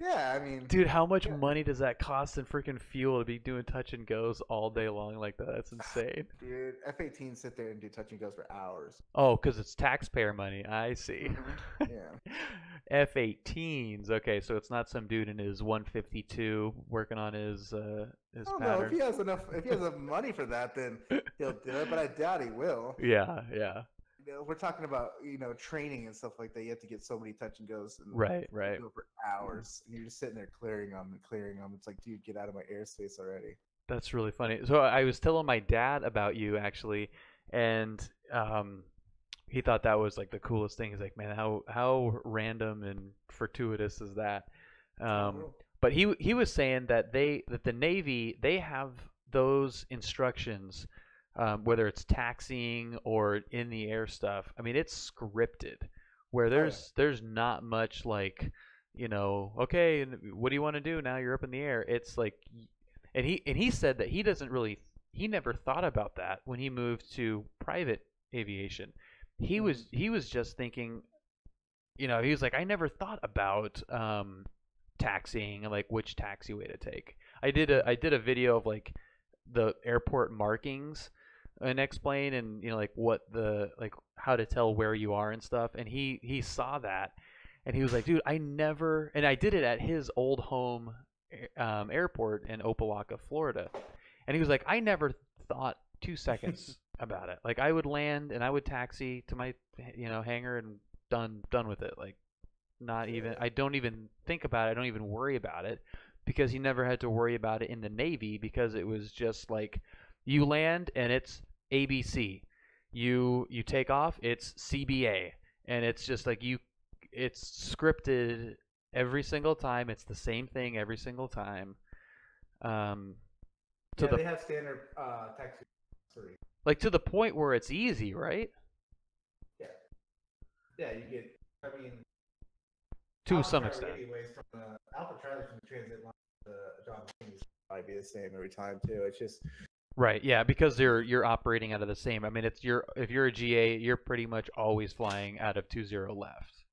Yeah, I mean, dude, how much money does that cost in freaking fuel to be doing touch and goes all day long like that? That's insane. Dude, F-18s sit there and do touch and goes for hours. Oh, because it's taxpayer money. I see. Yeah. F-18s. Okay, so it's not some dude in his 152 working on his pattern. No, if he has enough money for that, then he'll do it. But I doubt he will. Yeah. we're talking about training and stuff like that. You have to get so many touch and goes, and Right. go for hours, and you're just sitting there clearing them and clearing them. It's like, dude, get out of my airspace already. That's really funny. So I was telling my dad about you actually, and he thought that was like the coolest thing. He's like, man, how random and fortuitous is that? But he was saying that the Navy, they have those instructions, whether it's taxiing or in the air stuff. I mean, it's scripted, where there's not much like, okay, what do you want to do now? You're up in the air. It's like, and he said that he never thought about that when he moved to private aviation. He was just thinking, he was like, I never thought about taxiing and like which taxiway to take. I did a video of like the airport markings and explain, and like what how to tell where you are and stuff, and he saw that, and he was like, dude, I did it at his old home airport in Opelika, Florida, and he was like, I never thought 2 seconds about it. Like, I would land and I would taxi to my hangar and done with it. Like, not even, I don't even think about it. I don't even worry about it, because he never had to worry about it in the Navy, because it was just like, you land and it's ABC, you take off, it's CBA, and it's just like it's scripted every single time. It's the same thing every single time. They have standard taxi. Like, to the point where it's easy, right? Yeah, you get. I mean, to some extent. Anyways, from the Alpha Charlie from the transit line to John Wayne is probably be the same every time too. It's just right, yeah, because you're operating out of the same. I mean, if you're a GA, you're pretty much always flying out of 20 left.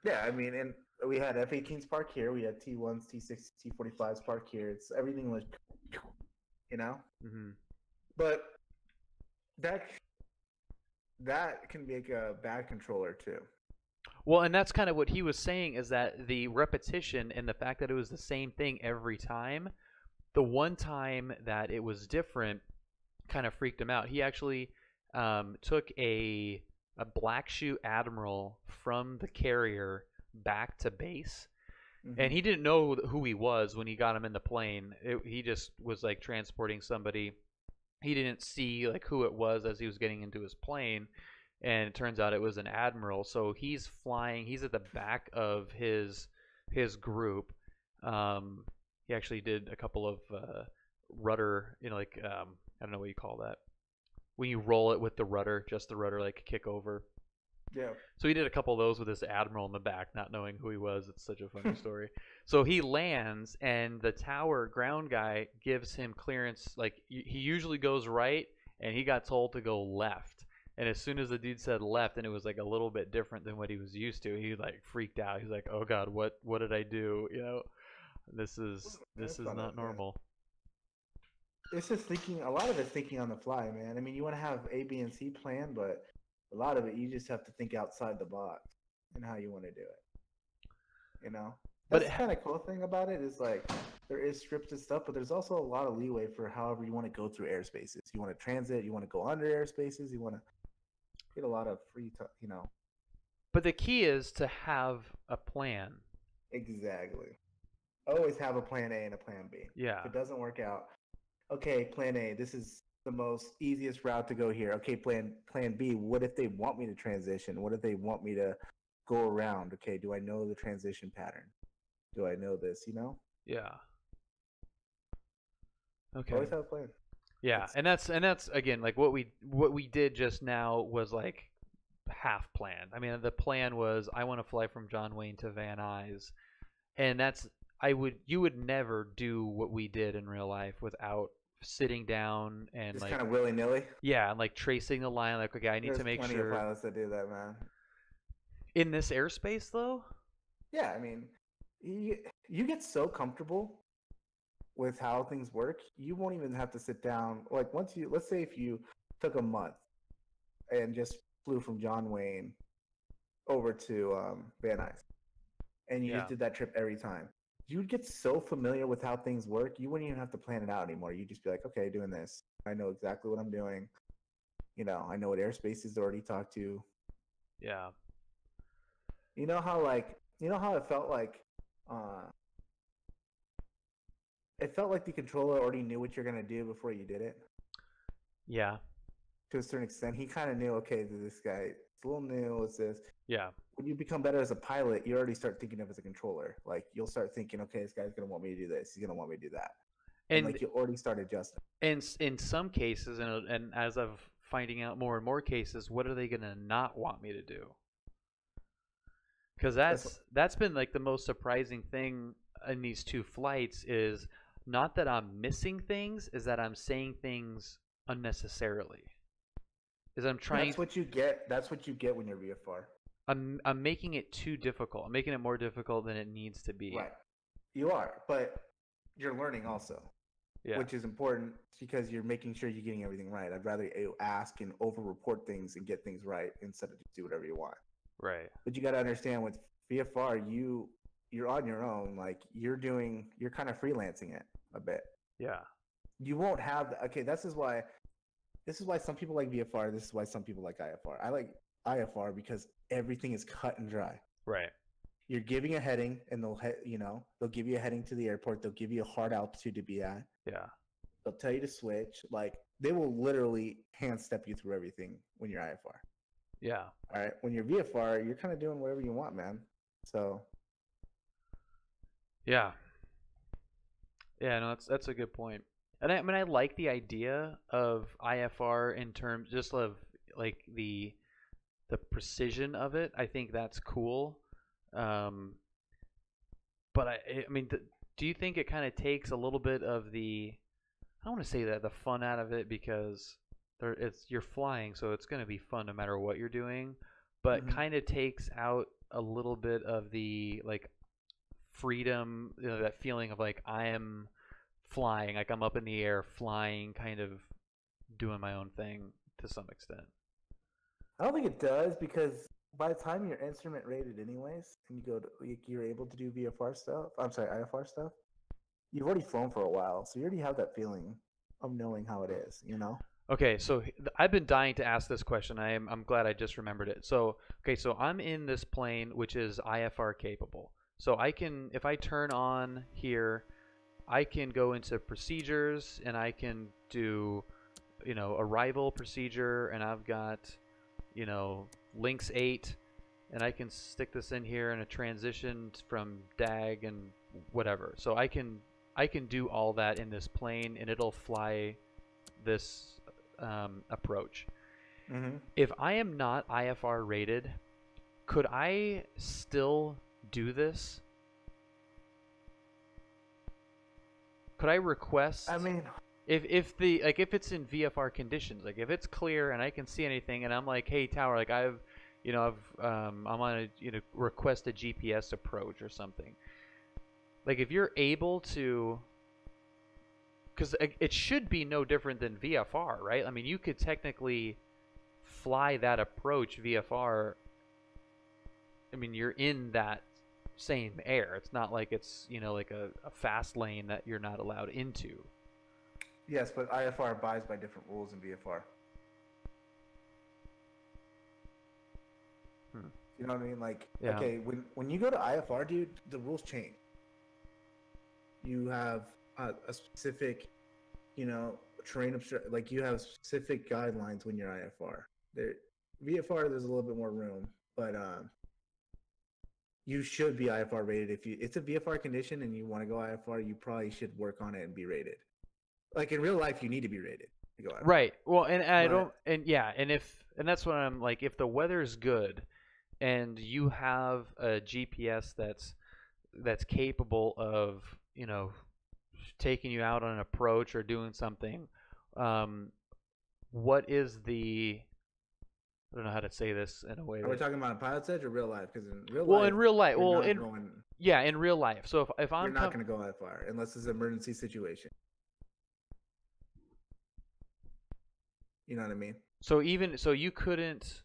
Yeah, I mean, and we had F-18s parked here, we had T1s, T6s, T45s parked here. It's everything was, Mm-hmm. But that can make a bad controller too. Well, and that's kind of what he was saying, is that the repetition and the fact that it was the same thing every time, the one time that it was different kind of freaked him out. He actually took a Black Shoe Admiral from the carrier back to base, and he didn't know who he was when he got him in the plane. He just was like transporting somebody. He didn't see like who it was as he was getting into his plane, and it turns out it was an admiral. So he's flying. He's at the back of his group. He actually did a couple of rudder, I don't know what you call that, when you roll it with the rudder, just the rudder, like kick over. Yeah. So he did a couple of those with this admiral in the back, not knowing who he was. It's such a funny story. So he lands, and the tower ground guy gives him clearance. Like, he usually goes right, and he got told to go left. And as soon as the dude said left, and it was like a little bit different than what he was used to, he like freaked out. He's like, "Oh God, what did I do? This is not normal." It's just thinking. A lot of it's thinking on the fly, man. I mean, you want to have A, B, and C plan, but a lot of it, you just have to think outside the box and how you want to do it. That's the kind of cool thing about it is like there is scripted stuff, but there's also a lot of leeway for however you want to go through airspaces. You want to transit, you want to go under airspaces, you want to get a lot of free, But the key is to have a plan. Exactly. Always have a plan A and a plan B. Yeah. If it doesn't work out, okay, plan A, this is the most easiest route to go here. Okay, plan B, what if they want me to transition? What if they want me to go around? Okay, do I know the transition pattern? Do I know this, Yeah. Okay. Always have a plan. Yeah, and that's again, like what we did just now was like half planned. I mean, the plan was, I want to fly from John Wayne to Van Nuys, and you would never do what we did in real life without sitting down and just like kind of willy-nilly. Yeah, and like tracing the line. Like, okay, I need to make plenty sure. Of pilots that do that, man. In this airspace, though. Yeah, I mean, you get so comfortable with how things work, you won't even have to sit down. Like, let's say if you took a month and just flew from John Wayne over to Van Nuys, and you just did that trip every time, you'd get so familiar with how things work, you wouldn't even have to plan it out anymore. You'd just be like, okay, doing this. I know exactly what I'm doing. I know what airspaces to already talk to. Yeah. You know how it felt like the controller already knew what you're gonna do before you did it. Yeah. To a certain extent, he kind of knew. Okay, this guy, it's a little new. It's this. Yeah. When you become better as a pilot, you already start thinking of as a controller. Like you'll start thinking, okay, this guy's gonna want me to do this. He's gonna want me to do that. And like you already start adjusting. And in some cases, and as of finding out more and more cases, what are they gonna not want me to do? Because that's been like the most surprising thing in these two flights is not that I'm missing things, is that I'm saying things unnecessarily. Is I'm trying. That's what you get. That's what you get when you're VFR. I'm making it too difficult. I'm making it more difficult than it needs to be. Right. You are, but you're learning also. Yeah. Which is important because you're making sure you're getting everything right. I'd rather you ask and over-report things and get things right instead of just do whatever you want. Right. But you got to understand with VFR, you're on your own. Like you're kind of freelancing it a bit. Yeah. You won't have okay. This is why some people like VFR. This is why some people like IFR. I like IFR because everything is cut and dry. Right. You're giving a heading, and they'll give you a heading to the airport. They'll give you a hard altitude to be at. Yeah. They'll tell you to switch. Like they will literally hand step you through everything when you're IFR. Yeah. All right. When you're VFR, you're kind of doing whatever you want, man. So. Yeah. Yeah. No, that's a good point. And I like the idea of IFR in terms just of like the precision of it. I think that's cool. But I mean, do you think it kind of takes a little bit of the, I don't want to say that the fun out of it because you're flying, so it's going to be fun no matter what you're doing, but kind of takes out a little bit of the like freedom, that feeling of like I am flying, like I'm up in the air flying, kind of doing my own thing to some extent. I don't think it does because by the time you're instrument rated anyways, and you're able to do IFR stuff, you've already flown for a while, so you already have that feeling of knowing how it is, Okay, so I've been dying to ask this question. I'm glad I just remembered it. So I'm in this plane which is IFR capable. So I can, if I turn on here, I can go into procedures and I can do, arrival procedure, and I've got, links 8, and I can stick this in here in a transition from DAG and whatever. So I can do all that in this plane, and it'll fly this approach. If I am not IFR rated, could I still do this? Could I request? I mean, if it's in VFR conditions, like if it's clear and I can see anything, and I'm like, hey tower, like I'm on a request a GPS approach or something. Like if you're able to, because it should be no different than VFR, right? I mean, you could technically fly that approach VFR. I mean, you're in that same air. It's not like it's like a fast lane that you're not allowed into. Yes, but IFR abides by different rules in VFR. You know what I mean? Like, yeah. Okay, when you go to IFR, dude, the rules change. You have a specific, terrain like you have specific guidelines when you're IFR. VFR, there's a little bit more room, but you should be IFR rated. If it's a VFR condition and you want to go IFR, you probably should work on it and be rated. Like in real life, you need to be rated to go IFR. Right. Well, and that's what I'm like. If the weather's good, and you have a GPS that's capable of taking you out on an approach or doing something, what is the, I don't know how to say this in a way. Are we talking about a PilotEdge or real life? Because in real life, in real life. So if I'm, you're not going to go that far unless it's an emergency situation. You know what I mean? So you couldn't.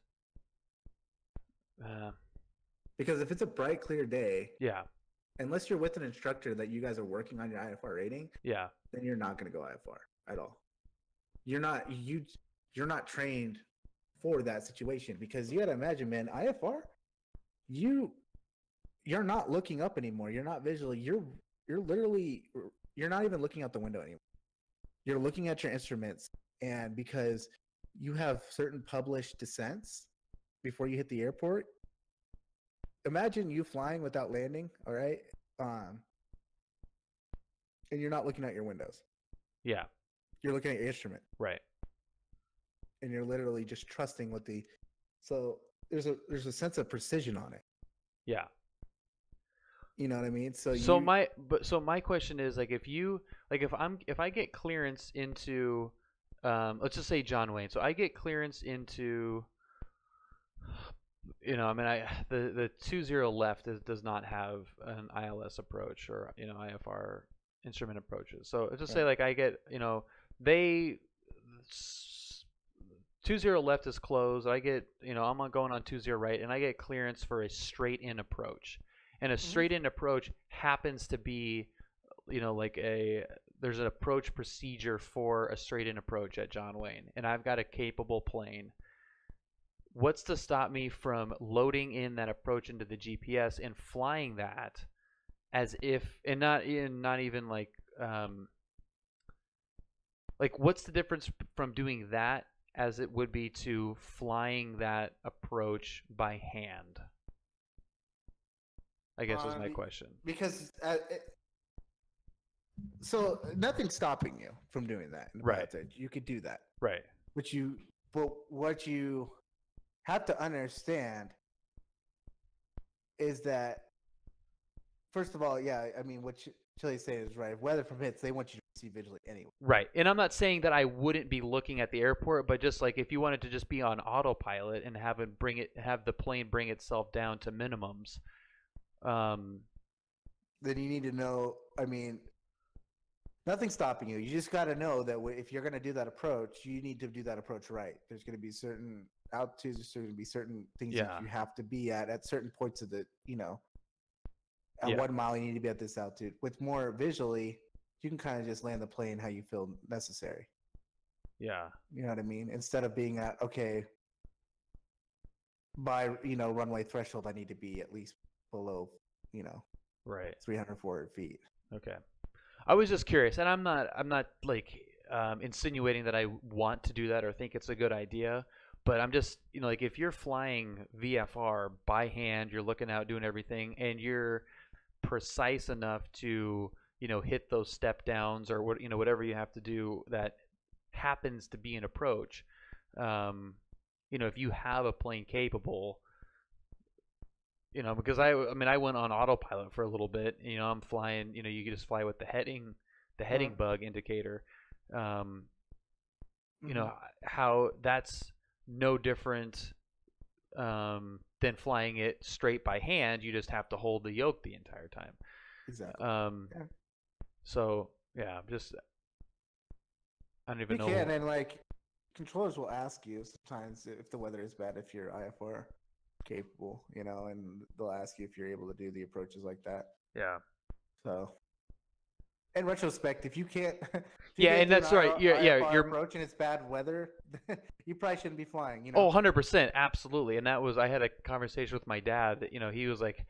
Because if it's a bright, clear day, yeah. Unless you're with an instructor that you guys are working on your IFR rating, yeah, then you're not going to go IFR at all. You're not trained for that situation. Because you got to imagine, man, IFR, you're not looking up anymore. You're not visually. You're literally, you're not even looking out the window anymore. You're looking at your instruments, and because you have certain published descents before you hit the airport. Imagine you flying without landing, all right? And you're not looking at your windows. Yeah. You're looking at your instrument. Right. And you're literally just trusting what the so there's a sense of precision on it. Yeah. You know what I mean? So my question is, like, if I get clearance into let's just say John Wayne. So I get clearance into the 20 left does not have an ILS approach or IFR instrument approaches. So let's just say like I get they 20 left is closed. I get I'm going on 20 right, and I get clearance for a straight in approach. And a straight in approach happens to be there's an approach procedure for a straight in approach at John Wayne, and I've got a capable plane. What's to stop me from loading in that approach into the GPS and flying that as if, and not even like what's the difference from doing that as it would be to flying that approach by hand? I guess is my question. Because so nothing's stopping you from doing that. Right. You could do that. Right. But what you have to understand is that, first of all, yeah, I mean, what Chili's saying is right. If weather permits, they want you to see visually anyway. Right. And I'm not saying that I wouldn't be looking at the airport, but just like if you wanted to just be on autopilot and have the plane bring itself down to minimums, then you need to know, I mean, nothing's stopping you. You just got to know that if you're going to do that approach, you need to do that approach right. There's going to be certain altitudes, there's going to be certain things that you have to be at certain points of the, at 1 mile you need to be at this altitude. With more visually, you can kind of just land the plane how you feel necessary. Yeah. You know what I mean? Instead of being at, okay, by, runway threshold, I need to be at least below, right, 300, 400 feet. Okay. I was just curious, and I'm not like insinuating that I want to do that or think it's a good idea, but I'm just, like if you're flying VFR by hand, you're looking out, doing everything, and you're precise enough to, hit those step downs or whatever you have to do that happens to be an approach. If you have a plane capable, because I went on autopilot for a little bit. I'm flying. You can just fly with the heading bug indicator. How that's no different than flying it straight by hand. You just have to hold the yoke the entire time. Exactly. So yeah, just I don't even know. And then like controllers will ask you sometimes if the weather is bad, if you're IFR capable, and they'll ask you if you're able to do the approaches like that. Yeah. So, in retrospect, if you can't, and that's right. You're approach and it's bad weather, you probably shouldn't be flying. Oh, 100%, absolutely. And I had a conversation with my dad that he was like,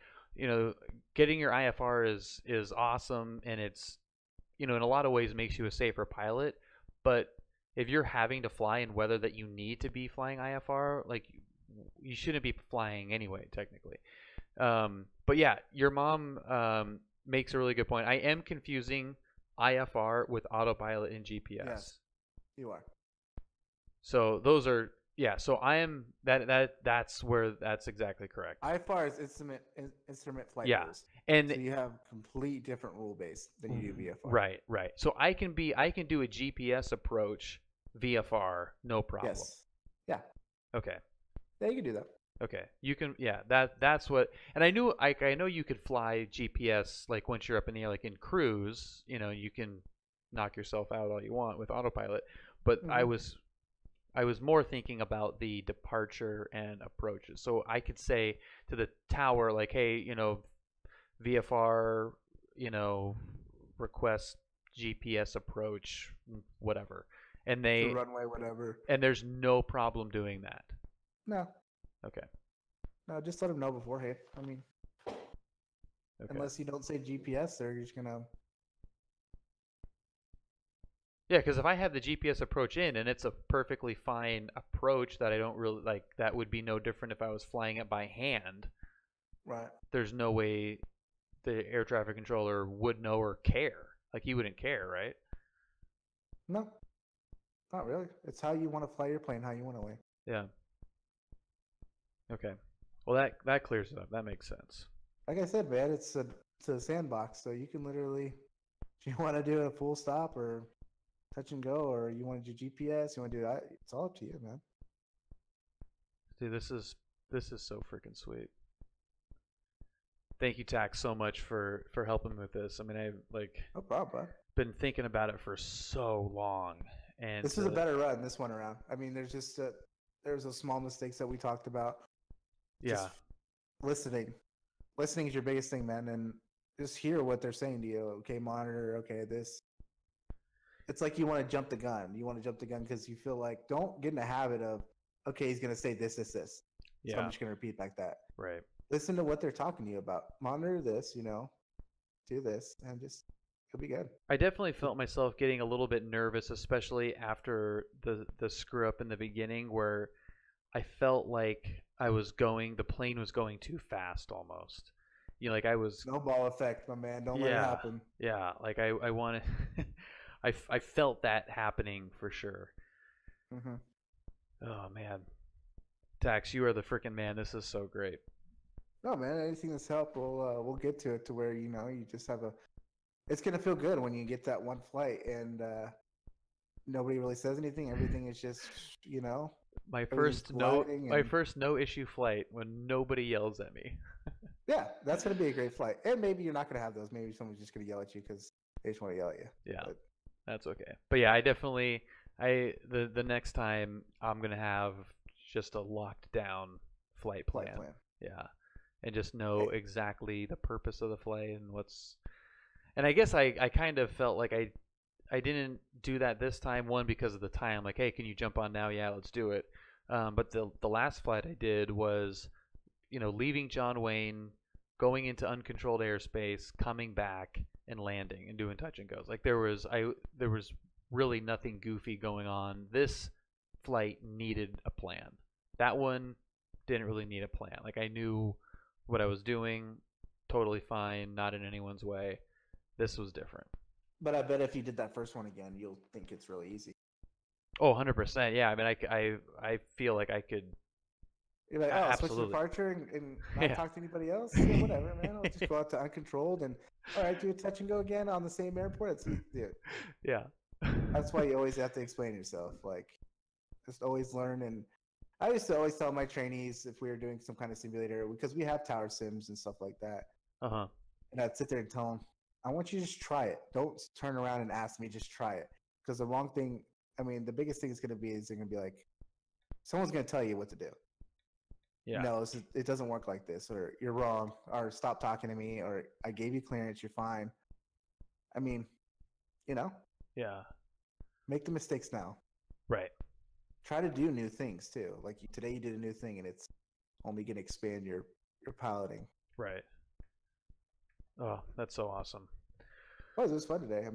getting your IFR is awesome, and it's in a lot of ways makes you a safer pilot, but if you're having to fly in weather that you need to be flying IFR, like you shouldn't be flying anyway, technically. But yeah, your mom makes a really good point. I am confusing IFR with autopilot and GPS. Yes, you are. So those are So I am that's where that's exactly correct. IFR is instrument flight rules. And so you have complete different rule base than you do VFR. Right. So I can do a GPS approach VFR, no problem. Yes. Yeah. Okay. Yeah, you can do that. Okay. You can that's what, and I know you could fly GPS like once you're up in the air, like in cruise, you can knock yourself out all you want with autopilot, but I was more thinking about the departure and approaches. So I could say to the tower, like, hey, VFR, request GPS approach, whatever. And they the runway, whatever. And there's no problem doing that. No. Okay. No, just let them know beforehand. I mean, Okay. unless you don't say GPS, they're just gonna. Yeah, because if I have the GPS approach in and it's a perfectly fine approach that I don't really like, that would be no different if I was flying it by hand. Right. There's no way the air traffic controller would know or care. Like, he wouldn't care, right? No, not really. It's how you want to fly your plane, how you want to land. Yeah. Okay. Well, that clears it up. That makes sense. Like I said, man, it's a sandbox, so you can literally, if you want to do a full stop or touch and go, or you want to do GPS, you want to do that, it's all up to you, man. Dude, this is so freaking sweet. Thank you, Tax, so much for helping with this. I mean, I've no problem, bro. Been thinking about it for so long, and this is a better run this one around. I mean, there's just there's those small mistakes that we talked about. Yeah. Just listening is your biggest thing, man, and just hear what they're saying to you. Okay, monitor. Okay, this. It's like you want to jump the gun. You want to jump the gun because you feel like, don't get in the habit of, okay, he's gonna say this. Yeah. So I'm just gonna repeat like that. Right. Listen to what they're talking to you about. Monitor this, do this, and just it'll be good. I definitely felt myself getting a little bit nervous, especially after the screw up in the beginning, where I felt like the plane was going too fast almost. Like I was. Snowball effect, my man. Don't let it happen. Yeah, like I wanted. I felt that happening for sure. Mm-hmm. Oh man, Tax, you are the freaking man. This is so great. No, man. Anything that's helped, we'll get to it to where you just have it's gonna feel good when you get that one flight and nobody really says anything. Everything is just my first no issue flight when nobody yells at me. Yeah, that's gonna be a great flight. And maybe you're not gonna have those. Maybe someone's just gonna yell at you because they just want to yell at you. Yeah, but that's okay. But yeah, I definitely the next time I'm gonna have just a locked down flight plan. Yeah, and just know exactly the purpose of the flight and what's. And I guess I kind of felt like I didn't do that this time. One, because of the time. Like, hey, can you jump on now? Yeah, let's do it. But the last flight I did was, leaving John Wayne, going into uncontrolled airspace, coming back and landing and doing touch and goes. Like there was really nothing goofy going on. This flight needed a plan. That one didn't really need a plan. Like I knew what I was doing, totally fine, not in anyone's way. This was different. But I bet if you did that first one again, you'll think it's really easy. Oh, 100%. Yeah, I mean, I feel like I could. You're like, absolutely. Switch departure and not talk to anybody else? Yeah, whatever, man. I'll just go out to uncontrolled and, all right, do a touch and go again on the same airport. It's dude. Yeah. That's why you always have to explain yourself. Like, just always learn. And I used to always tell my trainees if we were doing some kind of simulator, because we have tower sims and stuff like that. Uh-huh. And I'd sit there and tell them, I want you to just try it. Don't turn around and ask me, just try it. Because the wrong thing, the biggest thing is going to be like, someone's going to tell you what to do. Yeah. No, it doesn't work like this, or you're wrong, or stop talking to me, or I gave you clearance, you're fine. Yeah. Make the mistakes now. Right. Try to do new things too. Like today you did a new thing, and it's only going to expand your piloting. Right. Oh, that's so awesome. Well, it was fun today.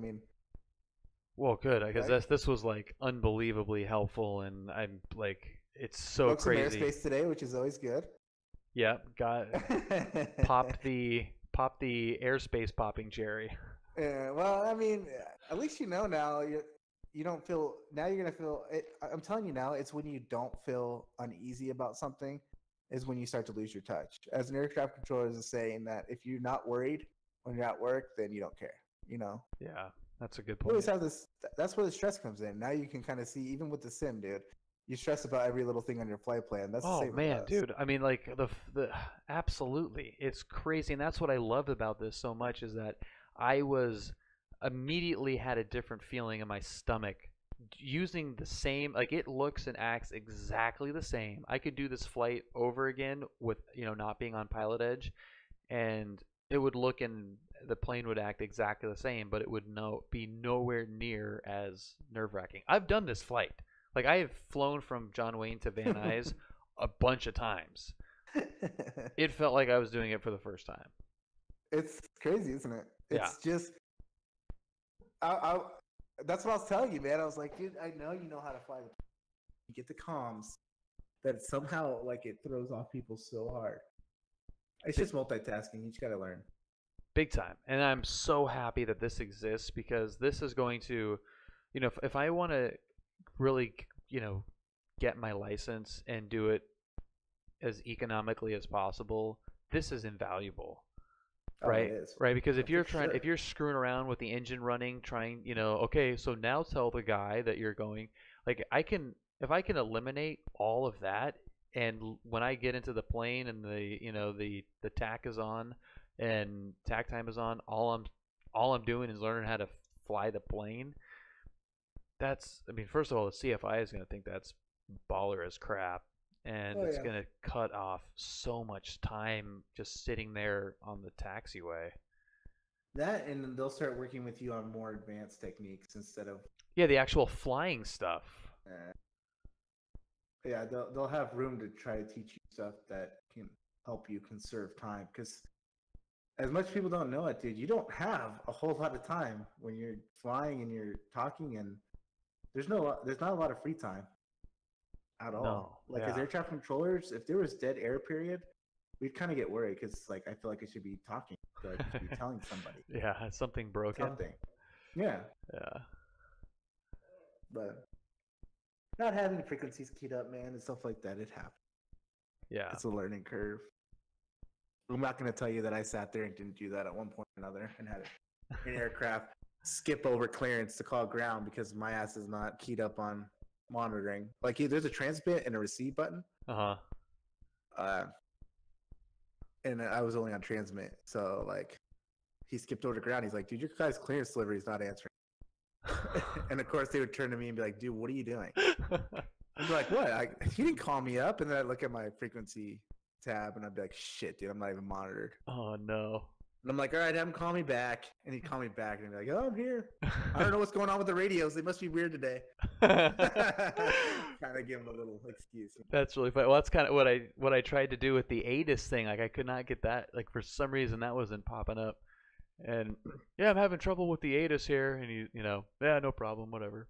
Well, good, because this was like unbelievably helpful, and I'm like, it's so crazy. Some airspace today, which is always good. Yeah, popped the airspace popping cherry. Yeah, well, at least now you don't feel. Now you're gonna feel it. I'm telling you now, it's when you don't feel uneasy about something, is when you start to lose your touch. As an air traffic controller is saying that if you're not worried when you're at work, then you don't care. Yeah, that's a good You point. always have this. That's where the stress comes in. Now you can kind of see, even with the sim, dude. You stress about every little thing on your flight plan. That's the same man, dude. Like the absolutely, it's crazy, and that's what I love about this so much, is that I was immediately had a different feeling in my stomach using the same. Like it looks and acts exactly the same. I could do this flight over again with not being on PilotEdge, and it would look and the plane would act exactly the same, but it would be nowhere near as nerve-wracking. I've done this flight. Like I have flown from John Wayne to Van Nuys a bunch of times. It felt like I was doing it for the first time. It's crazy, isn't it? Yeah. It's just, that's what I was telling you, man. I was like, dude, I know you know how to fly the. You get the comms, that somehow like it throws off people so hard. It's just multitasking. You just gotta learn. Big time. And I'm so happy that this exists, because this is going to, you know, if I want to really, you know, get my license and do it as economically as possible, this is invaluable. Right, right. Because if you're trying, if you're screwing around with the engine running, trying, you know, okay, so now tell the guy that you're going, like, if I can eliminate all of that, and when I get into the plane and the, you know, the tack is on and tack time is on, all I'm doing is learning how to fly the plane. That's, I mean, first of all, the CFI is going to think that's baller as crap. And it's going to cut off so much time just sitting there on the taxiway. That, and they'll start working with you on more advanced techniques instead of... Yeah, the actual flying stuff. Yeah, they'll have room to try to teach you stuff that can help you conserve time. Because as much people don't know it, dude, you don't have a whole lot of time when you're flying and you're talking, and there's not a lot of free time. At all. No, like, as air traffic controllers, if there was dead air period, we'd kind of get worried, because like I feel like I should be talking, I feel like I should be telling somebody. Yeah, something broken. Something. Yeah. Yeah. But not having frequencies keyed up, man, and stuff like that, it happens. Yeah. It's a learning curve. I'm not going to tell you that I sat there and didn't do that at one point or another, and had an aircraft skip over clearance to call ground because my ass is not keyed up on monitoring. Like, there's a transmit and a receive button. And I was only on transmit, so like he skipped over to ground. He's like, dude, your guy's clearance delivery is not answering. And of course they would turn to me and be like, dude, what are you doing? I'd be like, what? He didn't call me up. And then I'd look at my frequency tab and I'd be like, shit, dude, I'm not even monitored. Oh no. And I'm like, all right, have him call me back. And he'd call me back and he'd be like, oh, I'm here. I don't know what's going on with the radios. They must be weird today. Kind of give him a little excuse. That's really funny. Well, that's kind of what I tried to do with the ATIS thing. Like, I could not get that. Like, for some reason, that wasn't popping up. And yeah, I'm having trouble with the ATIS here. And you know, yeah, no problem, whatever.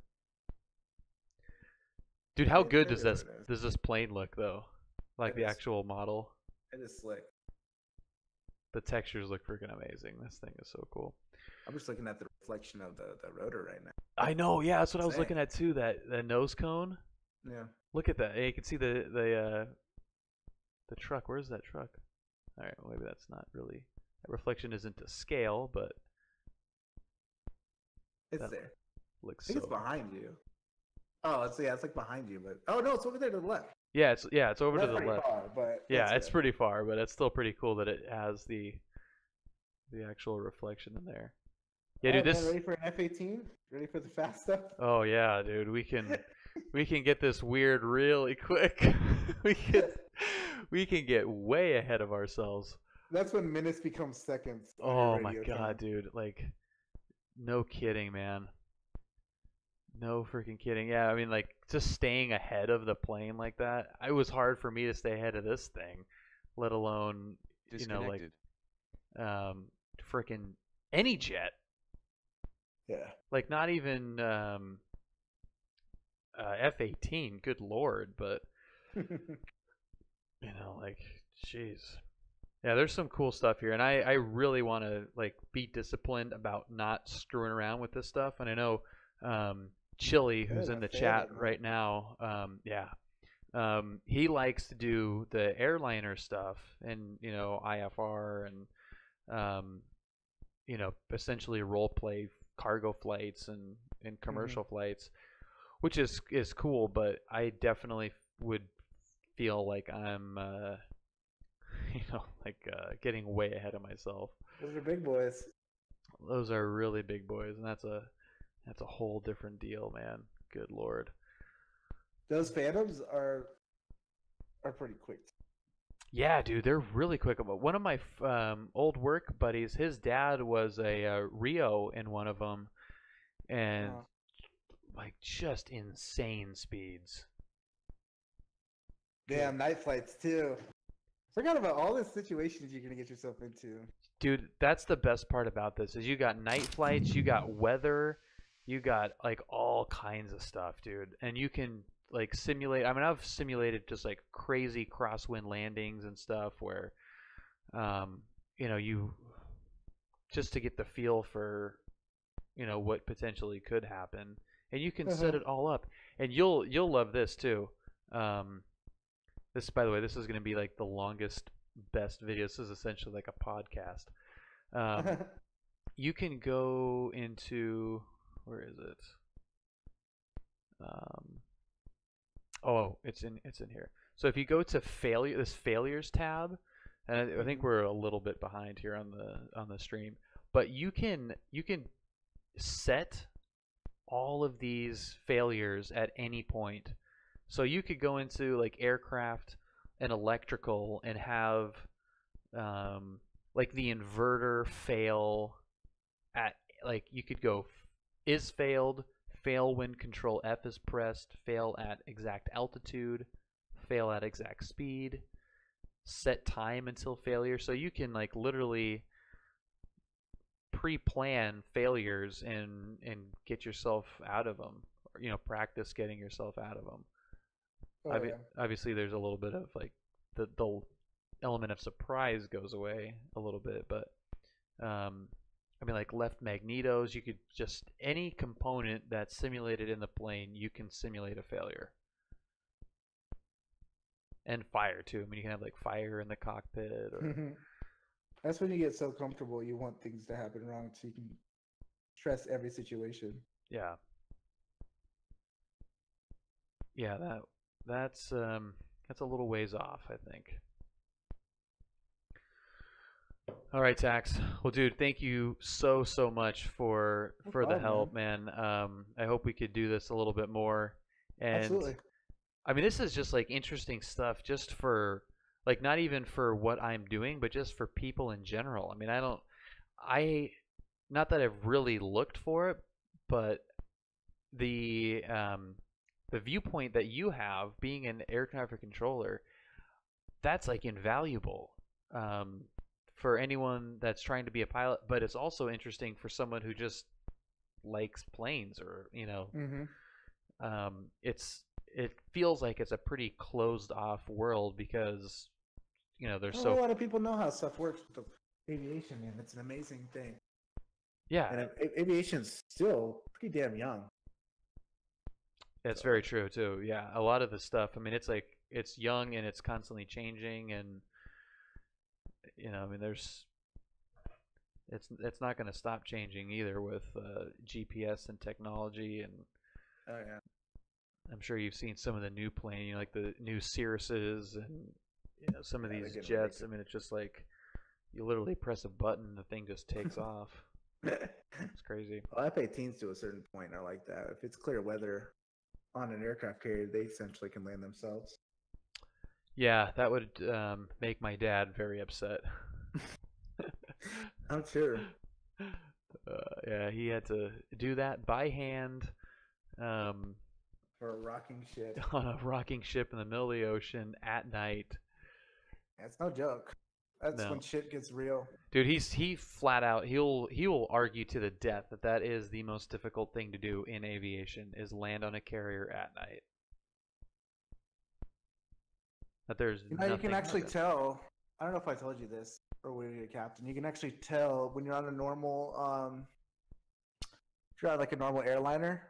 Dude, how good does this plane look though? Like the actual model. It is slick. The textures look freaking amazing. This thing is so cool. I'm just looking at the reflection of the rotor right now. I know, yeah, that's what I was looking at too. That nose cone. Yeah. Look at that. Hey, you can see the truck. Where's that truck? All right, well, maybe that's not really. That reflection isn't to scale, but it's there. Looks. I think it's behind you. Oh, it's like behind you, but oh no, it's over there to the left. Yeah, it's over to the left. Far, but yeah, it's pretty far, but it's still pretty cool that it has the actual reflection in there. Yeah, dude, this. Man, ready for an F-18? Ready for the fast stuff? Oh yeah, dude, we can get this weird really quick. we can get way ahead of ourselves. That's when minutes become seconds. Oh my god, dude! Like, no kidding, man. No freaking kidding. Yeah, I mean, like, just staying ahead of the plane like that. It was hard for me to stay ahead of this thing, let alone, you know, like, freaking any jet. Yeah. Like, not even F-18. Good lord, but you know, like, jeez. Yeah, there's some cool stuff here, and I really want to like be disciplined about not screwing around with this stuff. And I know Chili, who's in the chat right now, he likes to do the airliner stuff, and you know, IFR, and you know, essentially role play cargo flights and commercial flights, which is cool. But I definitely would feel like I'm you know, like getting way ahead of myself. Those are big boys. Those are really big boys, and that's a whole different deal, man. Good lord. Those Phantoms are pretty quick. Yeah, dude, they're really quick. One of my old work buddies, his dad was a Rio in one of them, and like just insane speeds. Damn, night flights too. Forgot about all the situations you're gonna get yourself into. Dude, that's the best part about this is you got night flights, you got weather, you got like all kinds of stuff, dude. And you can like simulate. I mean, I've simulated just like crazy crosswind landings and stuff where, you just to get the feel for, what potentially could happen, and you can set it all up. And you'll love this too. This, by the way, this is going to be like the longest, best video. This is essentially like a podcast. You can go into, where is it? It's in here. So if you go to this failures tab, and I think we're a little bit behind here on the stream, but you can set all of these failures at any point. So you could go into like aircraft and electrical and have like the inverter fail at, like, you could go is failed, fail when control F is pressed, fail at exact altitude, fail at exact speed, set time until failure. So you can like literally pre-plan failures and get yourself out of them, or, practice getting yourself out of them. Obviously there's a little bit of like the element of surprise goes away a little bit, but like left magnetos, you could just, any component that's simulated in the plane, you can simulate a failure. And fire too. I mean, you can have like fire in the cockpit. Or... That's when you get so comfortable, you want things to happen wrong, so you can stress every situation. Yeah. Yeah, that's a little ways off, I think. All right, Tax. Well, dude, thank you so much for the help, man. I hope we could do this a little bit more. And absolutely. I mean, this is just like interesting stuff, just for like, not even for what I'm doing, but just for people in general. I mean, not that I've really looked for it, but the viewpoint that you have being an air traffic controller, that's like invaluable for anyone that's trying to be a pilot. But it's also interesting for someone who just likes planes, or it feels like it's a pretty closed off world, because there's a lot of people know how stuff works with the aviation, man. It's an amazing thing. Yeah, and aviation's still pretty damn young. That's very true too. Yeah, a lot of the stuff, I mean, it's like, it's young and it's constantly changing, and I mean, it's not going to stop changing either with GPS and technology. And oh yeah, I'm sure you've seen some of the new plane, like the new Cirruses, and some of these jets. I mean, it's just like you literally press a button, the thing just takes off. It's crazy. Well, F-18s to a certain point are like that. If it's clear weather on an aircraft carrier, they essentially can land themselves. Yeah, that would make my dad very upset. I'm sure. Yeah, he had to do that by hand. For a rocking ship. On a rocking ship in the middle of the ocean at night. That's no joke. That's when shit gets real. Dude, he flat out, he will argue to the death that is the most difficult thing to do in aviation, is land on a carrier at night. That there's nothing. You can actually tell. I don't know if I told you this, or when you're a captain. You can actually tell when you're on a normal, if you're on like a normal airliner,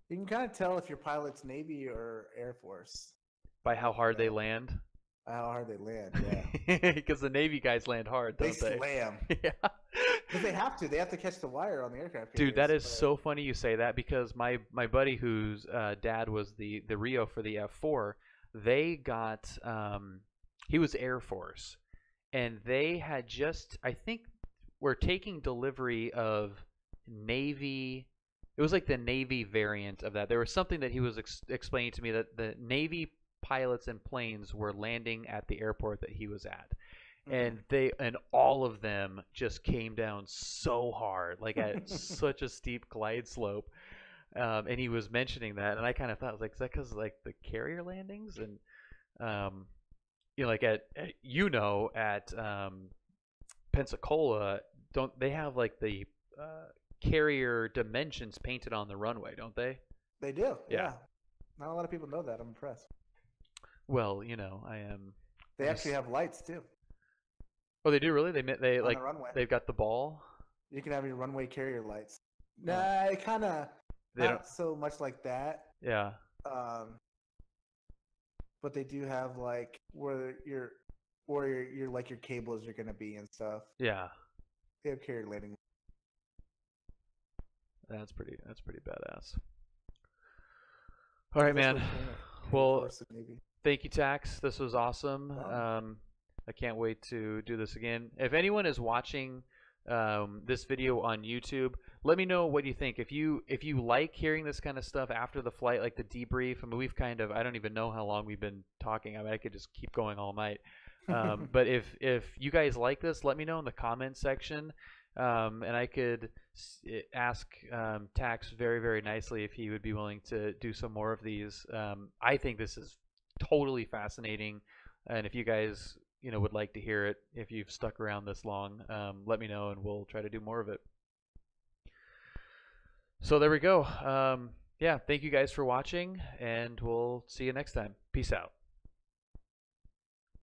you can kind of tell if your pilot's Navy or Air Force by how hard they land. By how hard they land, yeah. Because the Navy guys land hard, don't they? They slam. Yeah. Because they have to. They have to catch the wire on the aircraft. Dude, that is so funny you say that, because my buddy whose dad was the Rio for the F4, they got he was Air Force, and they had just, I think, were taking delivery of Navy. It was like the Navy variant of that. There was something that he was explaining to me, that the Navy pilots and planes were landing at the airport that he was at, and all of them just came down so hard, like at such a steep glide slope. And he was mentioning that, and I kind of thought, like, is that because like the carrier landings? And like at Pensacola, don't they have like the carrier dimensions painted on the runway, don't they? They do. Yeah. Not a lot of people know that. I'm impressed. Well, I am. They actually have lights too. Oh, they do really? They on like the runway. they've got the ball. You can have your runway carrier lights. Nah, it kind of not so much like that. Yeah. But they do have like where your like your cables are gonna be and stuff. Yeah. They have carrier lighting. That's pretty badass. All right, man. Well, thank you, Tax. This was awesome. I can't wait to do this again. If anyone is watching this video on YouTube, let me know what you think. If you like hearing this kind of stuff after the flight, like the debrief. I mean, we've I don't even know how long we've been talking. I mean, I could just keep going all night. But if you guys like this, let me know in the comment section, and I could ask Tax very, very nicely if he would be willing to do some more of these. I think this is totally fascinating, and if you guys would like to hear it, if you've stuck around this long, let me know and we'll try to do more of it. So there we go. Yeah, thank you guys for watching, and we'll see you next time. Peace out.